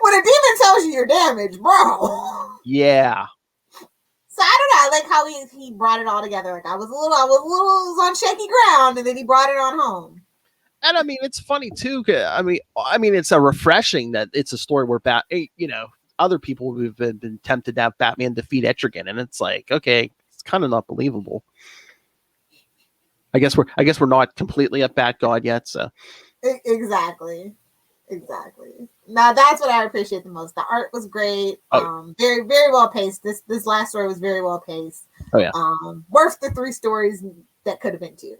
When a demon tells you you're damaged, bro. Yeah. So I don't know. I like how he brought it all together. Like I was on shaky ground, and then he brought it on home. And I mean, it's funny too. I mean, it's a refreshing that it's a story where other people who've been tempted to have Batman defeat Etrigan, and it's like, okay, it's kind of not believable. I guess we're not completely a Bat God yet. So Exactly. Now that's what I appreciate the most. The art was great. Very, very well paced. This last story was very well paced. Oh yeah. Worth the 3 stories that could have been 2.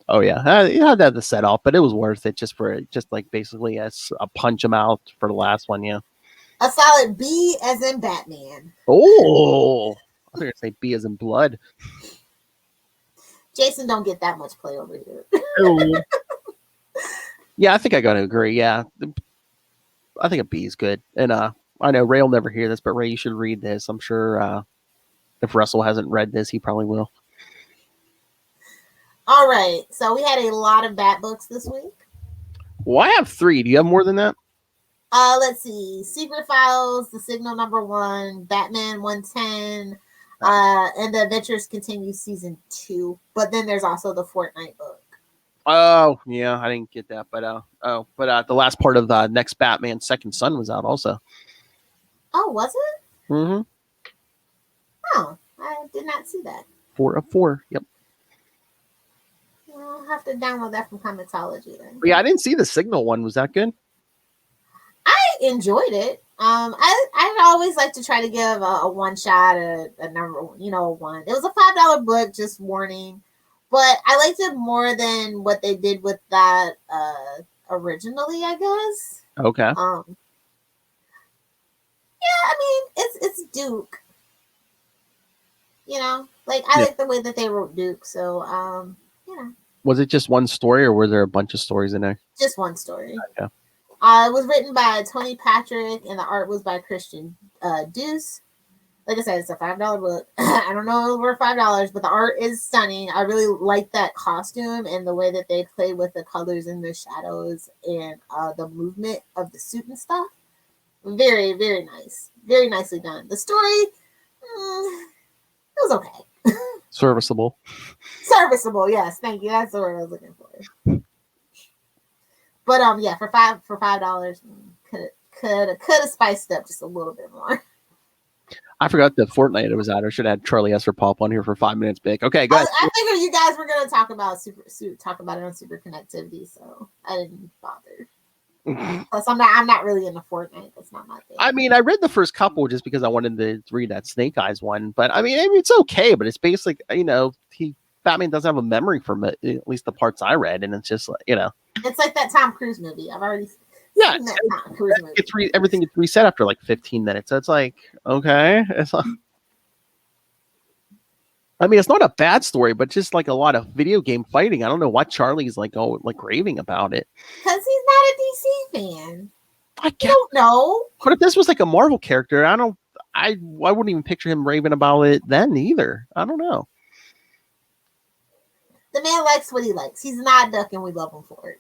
Oh yeah. You had to have the set off, but it was worth it just like basically as a punch him out for the last one. Yeah. A solid B as in Batman. Oh, I was gonna say B as in blood. Jason don't get that much play over here. Oh. Yeah, I think I gotta agree. Yeah, I think a B is good. And I know Ray will never hear this, but Ray, you should read this. I'm sure if Russell hasn't read this, he probably will. All right, so we had a lot of Bat books this week. Well, I have 3. Do you have more than that? Let's see. Secret Files, The Signal #1, Batman 110, and The Adventures Continue Season 2. But then there's also the Fortnite book. Oh, yeah, I didn't get that, but the last part of the next Batman Second Son was out also. Oh, was it? Mm-hmm. Oh, I did not see that. 4 of 4. Yep. I'll have to download that from Comicsology then. But yeah, I didn't see the Signal one. Was that good? I enjoyed it. I always like to try to give a one shot, a number, 1. It was a $5 book, just warning. But I liked it more than what they did with that originally, I guess. Okay. Yeah, I mean, it's Duke. You know, like I like the way that they wrote Duke. So, you know. Was it just one story, or were there a bunch of stories in there? Just one story. Okay. It was written by Tony Patrick, and the art was by Christian Deuce. Like I said, it's a $5 book. I don't know if it was worth $5, but the art is stunning. I really like that costume and the way that they play with the colors and the shadows and the movement of the suit and stuff. Very, very nice. Very nicely done. The story, it was okay. Serviceable. Serviceable, yes. Thank you. That's the word I was looking for. But yeah, for $5, could have spiced up just a little bit more. I forgot the Fortnite it was at. I should have had Charlie Esser pop on here for 5 minutes. Big. Okay, go ahead. I figured you guys were gonna talk about it on super connectivity, so I didn't bother. Plus, I'm not really into Fortnite. That's not my thing. I mean, I read the first couple just because I wanted to read that Snake Eyes one, but I mean, it's okay. But it's basically, Batman doesn't have a memory from it, at least the parts I read, and it's just like, it's like that Tom Cruise movie. I've already seen that Tom Cruise movie. Everything gets reset after like 15 minutes. So it's like, okay, it's like, I mean, it's not a bad story, but just like a lot of video game fighting. I don't know why Charlie's like raving about it. Because he's not a DC fan. I don't know. But if this was like a Marvel character, I wouldn't even picture him raving about it then either. I don't know. The man likes what he likes. He's not a duck, and we love him for it.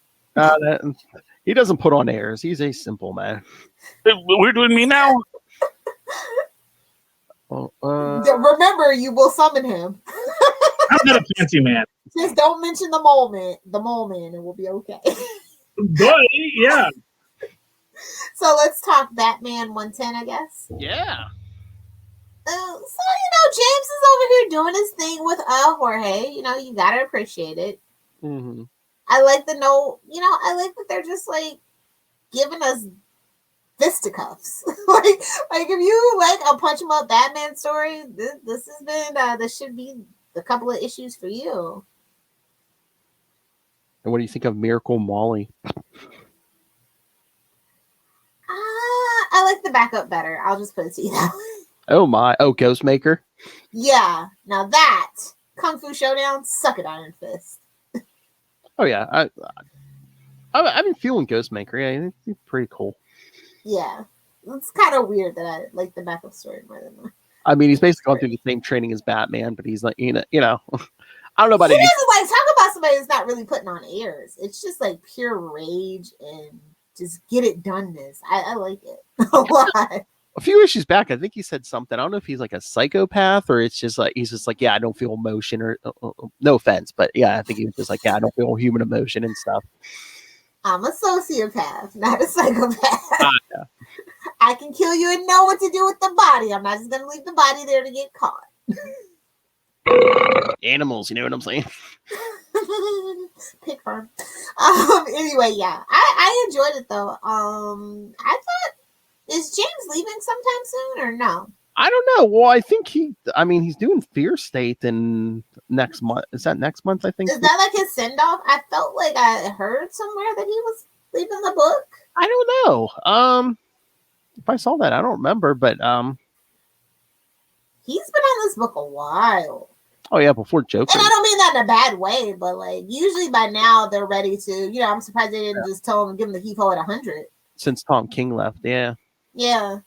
He doesn't put on airs. He's a simple man. We're doing me now. Remember, you will summon him. I'm not a fancy man. Just don't mention the mole man, and we'll be okay. But, yeah. So let's talk Batman 110, I guess. Yeah. James is over here doing his thing with Jorge. You gotta appreciate it. Mm-hmm. I like the note. I like that they're just like giving us fisticuffs. like if you like a punch 'em up Batman story, this has been this should be a couple of issues for you. And what do you think of Miracle Molly? I like the backup better. I'll just put it to you that way. Oh my! Oh, Ghostmaker. Yeah. Now that Kung Fu Showdown, suck it, Iron Fist. Oh yeah, I've been feeling Ghostmaker. Yeah, he's pretty cool. Yeah, it's kind of weird that I like the backup story more than that. I mean, he's basically gone through the same training as Batman, but he's like, I don't know about it. it. Talk about somebody who's not really putting on airs. It's just like pure rage and just get it doneness. I like it a lot. A few issues back, I think he said something. I don't know if he's like a psychopath or it's just like he's just like, yeah, I don't feel emotion or no offense, but yeah, I think he was just like, yeah, I don't feel human emotion and stuff. I'm a sociopath, not a psychopath. Yeah. I can kill you and know what to do with the body. I'm not just gonna leave the body there to get caught. Animals, you know what I'm saying? Pig farm. Anyway, yeah, I enjoyed it though. I thought. Is James leaving sometime soon or no? I don't know. Well, I think he's doing Fear State in next month. Is that next month? I think. Is that like his send off? I felt like I heard somewhere that he was leaving the book. I don't know. If I saw that, I don't remember, but he's been on this book a while. Oh yeah, before Joker. And I don't mean that in a bad way, but like usually by now they're ready to. I'm surprised they didn't just tell him give him the Keyfo at 100. Since Tom King left, yeah. Yeah.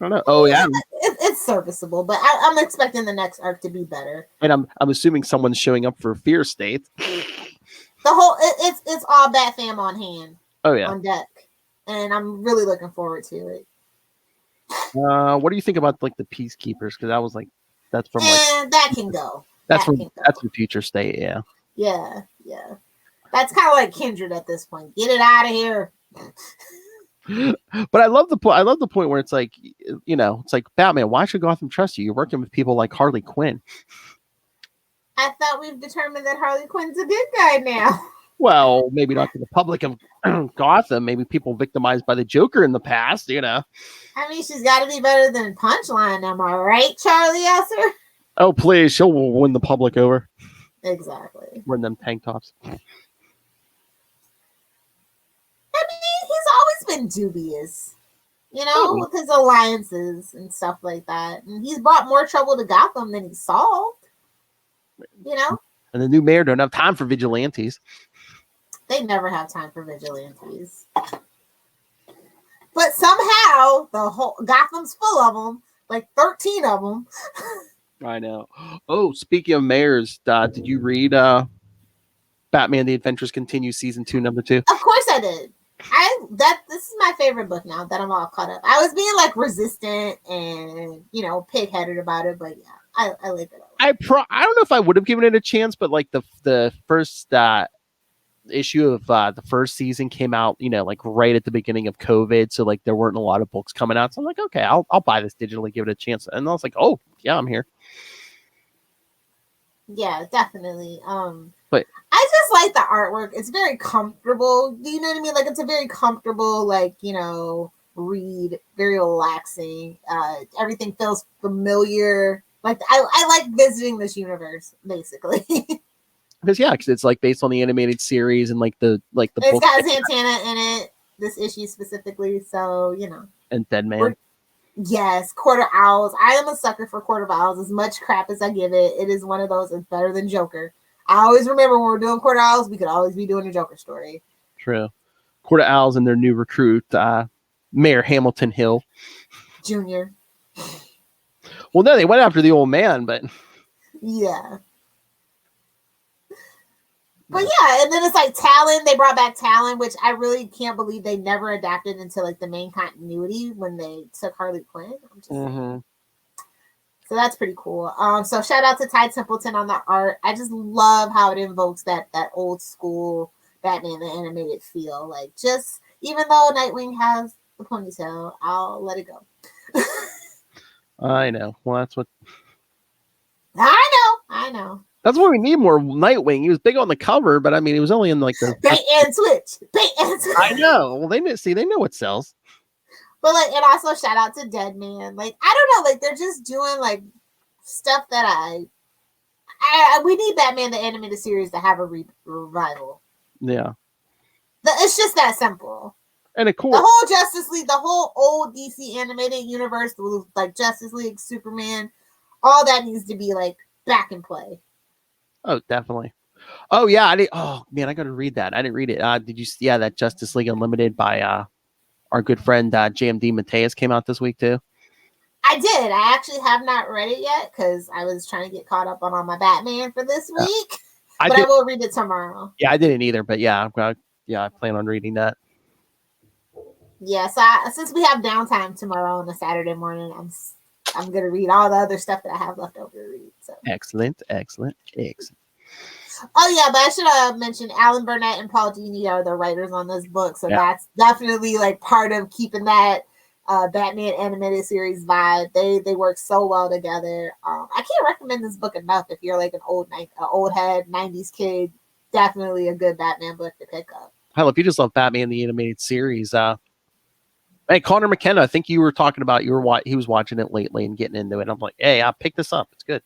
I don't know. Oh yeah, it's serviceable, but I'm expecting the next arc to be better. And I'm assuming someone's showing up for Fear State. The whole it's all Bat Fam on hand. Oh yeah, on deck, and I'm really looking forward to it. What do you think about like the Peacekeepers? Because that's from that can go. That's from Future State. Yeah. Yeah. That's kind of like Kindred at this point. Get it out of here. But I love the point where it's like, it's like, Batman, why should Gotham trust you? You're working with people like Harley Quinn. I thought we've determined that Harley Quinn's a good guy now. Well, maybe not to the public of Gotham. Maybe people victimized by the Joker in the past. I mean, she's got to be better than Punchline. Am I right, Charlie Esser? Oh, please, she'll win the public over. Exactly. Wearing them tank tops. I mean, he's always been dubious, with his alliances and stuff like that. And he's brought more trouble to Gotham than he solved, And the new mayor don't have time for vigilantes. They never have time for vigilantes. But somehow, the whole Gotham's full of them, like 13 of them. I know. Oh, speaking of mayors, did you read Batman: The Adventures Continue Season 2, Number 2? Of course I did. This is my favorite book now that I'm all caught up. I was being like resistant and pig-headed about it, but yeah, I like it. I don't know if I would have given it a chance, but like the first issue of the first season came out, like right at the beginning of COVID, so like there weren't a lot of books coming out. So I'm like, okay, I'll buy this digitally, give it a chance, and I was like, oh yeah, I'm here. Yeah, definitely. But I just like the artwork. It's very comfortable. Do you know what I mean? Like it's a very comfortable, read, very relaxing. Everything feels familiar. Like I like visiting this universe, basically. Because it's like based on the animated series and like the it's book got Santana in it. This issue specifically, so and Deadman. Yes, Quarter Owls. I am a sucker for Quarter Owls. As much crap as I give it, it is one of those. It's better than Joker. I always remember when we're doing Quarter Owls, we could always be doing a Joker story. True. Quarter Owls and their new recruit, Mayor Hamilton Hill Jr. Well, no, they went after the old man, but yeah. But yeah, and then it's like Talon. They brought back Talon, which I really can't believe they never adapted into like the main continuity when they took Harley Quinn. So that's pretty cool. So shout out to Ty Templeton on the art. I just love how it invokes that old school Batman the animated feel. Like just even though Nightwing has the ponytail, I'll let it go. I know. Well, that's what. I know. That's why we need more Nightwing. He was big on the cover, but I mean, he was only in like the bait and switch. I know. Well, they know what sells. But like, and also shout out to Deadman. Like, I don't know, like they're just doing like stuff that we need Batman the animated series to have a revival. Yeah, it's just that simple. And of course, the whole Justice League, the whole old DC animated universe, like Justice League, Superman, all that needs to be like back in play. Oh, definitely. Oh yeah, I did. Oh man, I got to read that. I didn't read it. Did you? Yeah, that Justice League Unlimited by our good friend JMD Mateus came out this week too. I did. I actually have not read it yet because I was trying to get caught up on all my Batman for this week. I will read it tomorrow. Yeah, I didn't either, but yeah, I plan on reading that. Yeah, so since we have downtime tomorrow on a Saturday morning, I'm gonna read all the other stuff that I have left over to read. So excellent. Oh yeah, but I should have mentioned Alan Burnett and Paul Dini are the writers on this book, so that's definitely like part of keeping that Batman animated series vibe. They work so well together. I can't recommend this book enough if you're like an old head 90s kid. Definitely a good Batman book to pick up. Hell, if you just love Batman the animated series, hey, Connor McKenna, I think you were talking about he was watching it lately and getting into it. I'm like, hey, I'll pick this up. It's good.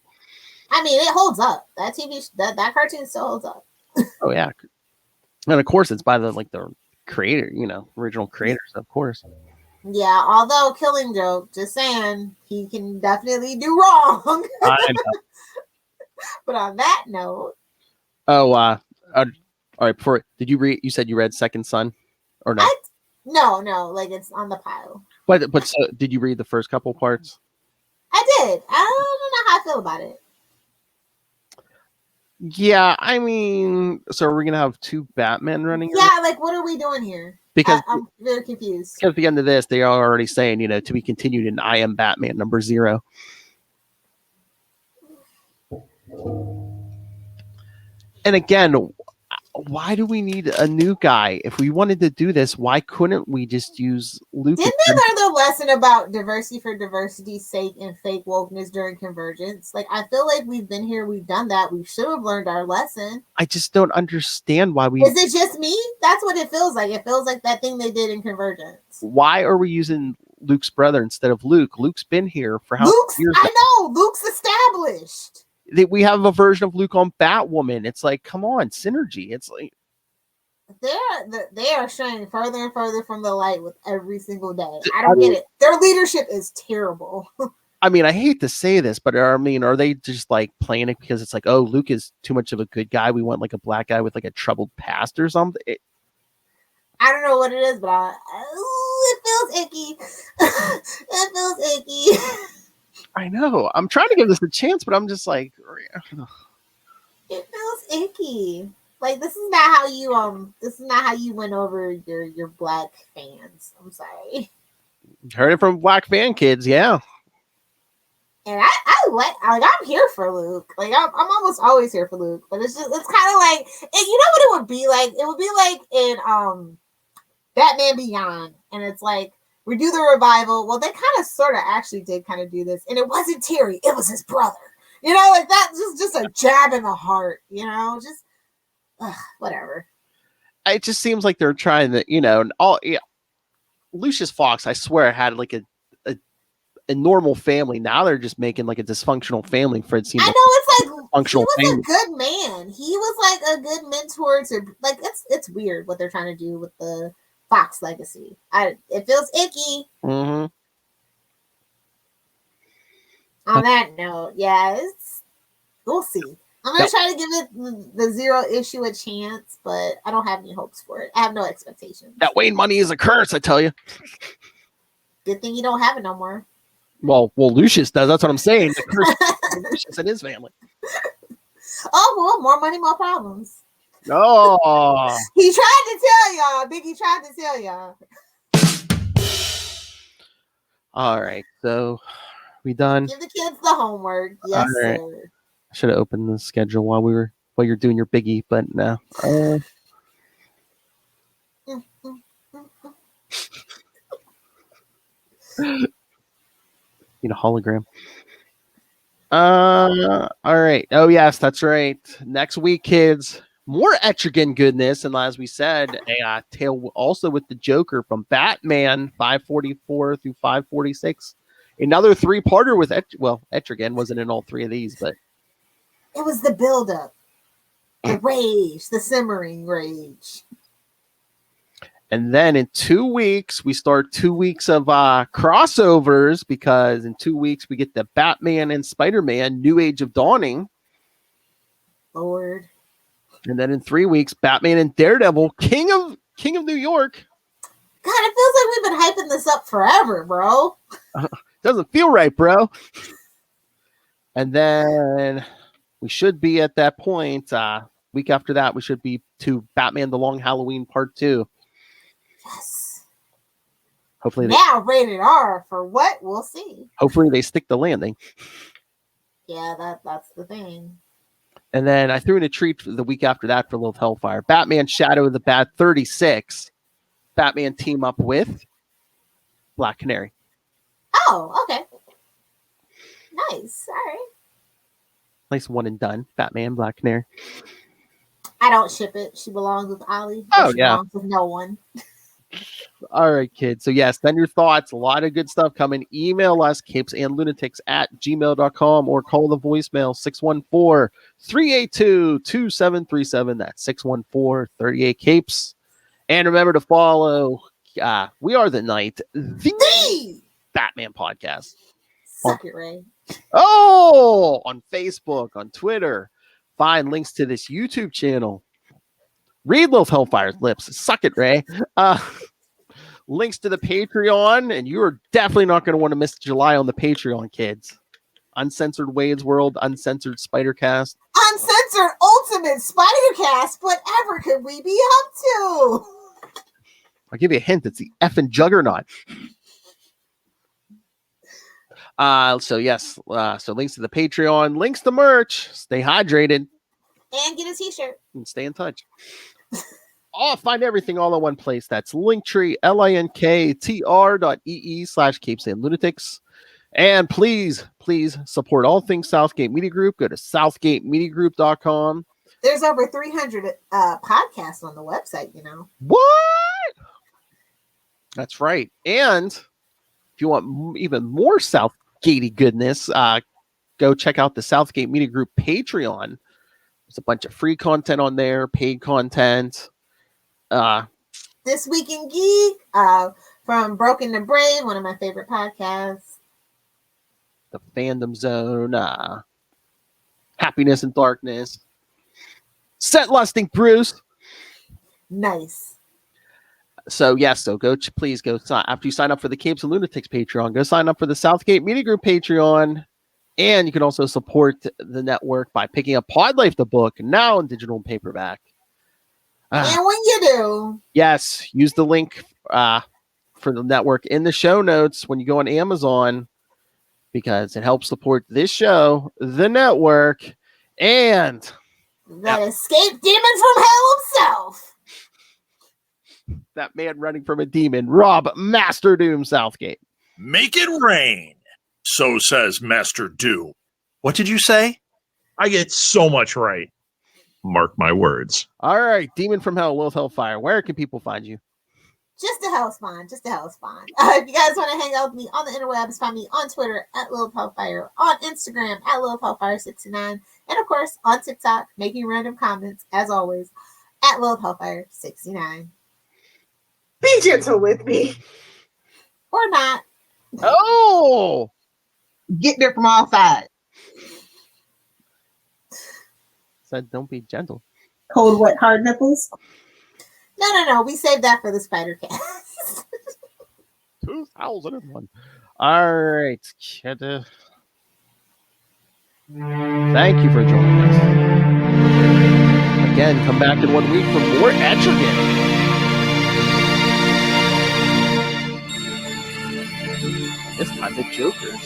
I mean, it holds up. That that cartoon still holds up. Oh yeah, and of course it's by the creator, original creators, of course. Yeah, although Killing Joke, just saying, he can definitely do wrong. I know. But on that note, all right. Did you read? You said you read Second Son, or no? No, like it's on the pile. But so, did you read the first couple parts? I did. I don't know how I feel about it. Yeah, I mean, so are we gonna have two Batman running? Yeah, like what are we doing here? Because I'm very confused. Because at the end of this, they are already saying, to be continued in I Am Batman #0. And again, why do we need a new guy? If we wanted to do this, why couldn't we just use Luke? Didn't they learn the lesson about diversity for diversity's sake and fake wokeness during convergence? Like, I feel like we've been here, we've done that. We should have learned our lesson. I just don't understand why we. Is it just me? That's what it feels like. It feels like that thing they did in convergence. Why are we using Luke's brother instead of Luke? Luke's been here for how Luke's, many years? I know, Luke's established. We have a version of Luke on Batwoman. It's like, come on, synergy. It's like They are straying further and further from the light with every single day. I don't get it. Their leadership is terrible. I mean, I hate to say this, but I mean, are they just like playing it because it's like, oh, Luke is too much of a good guy. We want like a black guy with like a troubled past or something. I don't know what it is, but it feels icky. It feels icky. I know. I'm trying to give this a chance, but I'm just like, It feels icky. Like, this is not how you win over your black fans. I'm sorry. heard it from black fan kids. Yeah. And I'm here for Luke. Like, I'm almost always here for Luke. But it's kind of like, you know what it would be like? It would be like in Batman Beyond. And it's like, we do the revival. Well, they kind of sort of actually did kind of do this. And it wasn't Terry. It was his brother. You know, like that's just a jab in the heart, you know, just whatever. It just seems like they're trying to, you know, Lucius Fox, I swear, had like a normal family. Now they're just making like a dysfunctional family for it seems I like know, it's like functional he was family. a good man. He was like a good mentor to, like, it's weird what they're trying to do with the Fox legacy. It feels icky. Mm-hmm. On that note, yeah, we'll see. I'm gonna try to give it the 0 issue a chance, but I don't have any hopes for it. I have no expectations. That Wayne money is a curse, I tell you. Good thing you don't have it no more. Well, Lucius does. That's what I'm saying. The curse of Lucius and his family. Oh, well, more money, more problems. Oh. He tried to tell y'all. Biggie tried to tell y'all. All right. So, we done? Give the kids the homework. Yes, right. sir. I should have opened the schedule while you're doing your biggie, but no. Need a hologram. All right. Oh yes, that's right. Next week, kids, more Etrigan goodness, and as we said, a tale also with the Joker from Batman 544 through 546. Another 3-parter with Etrigan wasn't in all 3 of these, but it was the buildup, the rage, the simmering rage. And then in 2 weeks, we start 2 weeks of crossovers because in 2 weeks we get the Batman and Spider-Man New Age of Dawning. Lord. And then in 3 weeks, Batman and Daredevil, King of New York. God, it feels like we've been hyping this up forever, bro. Doesn't feel right, bro. And then we should be at that point. Week after that, we should be to Batman: The Long Halloween Part 2. Yes. Hopefully, now rated R for what? We'll see. Hopefully, they stick the landing. Yeah, that's the thing. And then I threw in a treat for the week after that for Little Hellfire. Batman: Shadow of the Bat 36. Batman team up with Black Canary. Oh, okay. Nice. All right. Nice one and done. Batman, Black Canary. I don't ship it. She belongs with Ollie. Oh, she yeah. belongs with no one. All right, kids. So, yes, send your thoughts. A lot of good stuff coming. Email us, capesandlunatics@gmail.com, or call the voicemail 614-382-2737. That's 614-38-CAPES. And remember to follow We Are the Night, the Batman podcast. Suck it, Ray. Oh, on Facebook, on Twitter. Find links to this YouTube channel. Read Little Hellfire's lips. Suck it, Ray. Links to the Patreon, and you are definitely not going to want to miss July on the Patreon, kids. Uncensored Wade's World, Uncensored Spidercast. Uncensored Ultimate Spidercast. Whatever could we be up to? I'll give you a hint. It's the effing Juggernaut. So links to the Patreon, links to merch. Stay hydrated. And get a t-shirt. And stay in touch. Find everything all in one place. That's Linktree, linktr.ee/capesandlunatics. And please support all things Southgate Media Group. Go to southgatemediagroup.com. There's over 300 podcasts on the website, you know. What? That's right. And if you want even more Southgatey goodness, go check out the Southgate Media Group Patreon. There's a bunch of free content on there, paid content. This Week in Geek, from Broken to Brave, one of my favorite podcasts. The Fandom Zone, Happiness and Darkness, Set Lusting Bruce. Nice. So please go sign after you sign up for the Capes and Lunatics Patreon. Go sign up for the Southgate Media Group Patreon, and you can also support the network by picking up Pod Life the book, now in digital and paperback. And when you do, yes, use the link for the network in the show notes when you go on Amazon, because it helps support this show, the network, and that escaped demon from hell himself. That man running from a demon, Rob Master Doom Southgate. Make it rain. So says Master Doom. What did you say? I get so much right. Mark my words. All right, Demon from Hell, Lilith Hellfire. Where can people find you? Just a hell spawn. If you guys want to hang out with me on the interwebs, find me on Twitter at Lilith Hellfire, on Instagram at Lilith Hellfire69, and of course on TikTok, making random comments as always at Lilith Hellfire69. Be gentle with me. Or not. Oh! Get there from all sides. Said don't be gentle. Cold, wet, hard nipples. No. We saved that for the Spider Cast. 2001. All right, kid. Thank you for joining us. Again, come back in 1 week for more Etrigan. This time the Jokers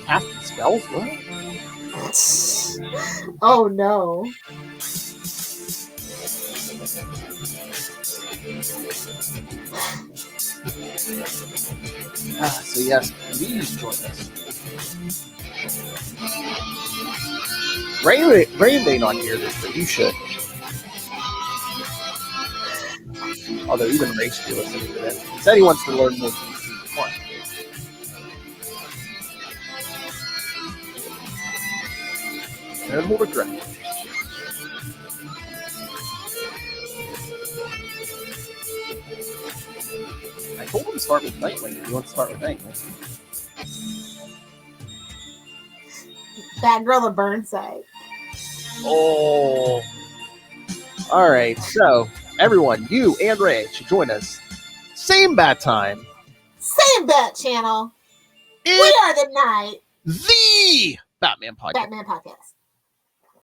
casting spells. What? Oh no. So yes, please join us. Ray may not hear this, but you should. Although even Ray should be listening to this. He said he wants to learn more from season 1. And we'll regret it. I told him to start with Nightwing. He wants to start with Nightwing. Bad girl the Burnside. Oh. All right. So, everyone, you and Ray should join us. Same bat time. Same bat channel. We are the night. The Batman Podcast. Batman Podcast.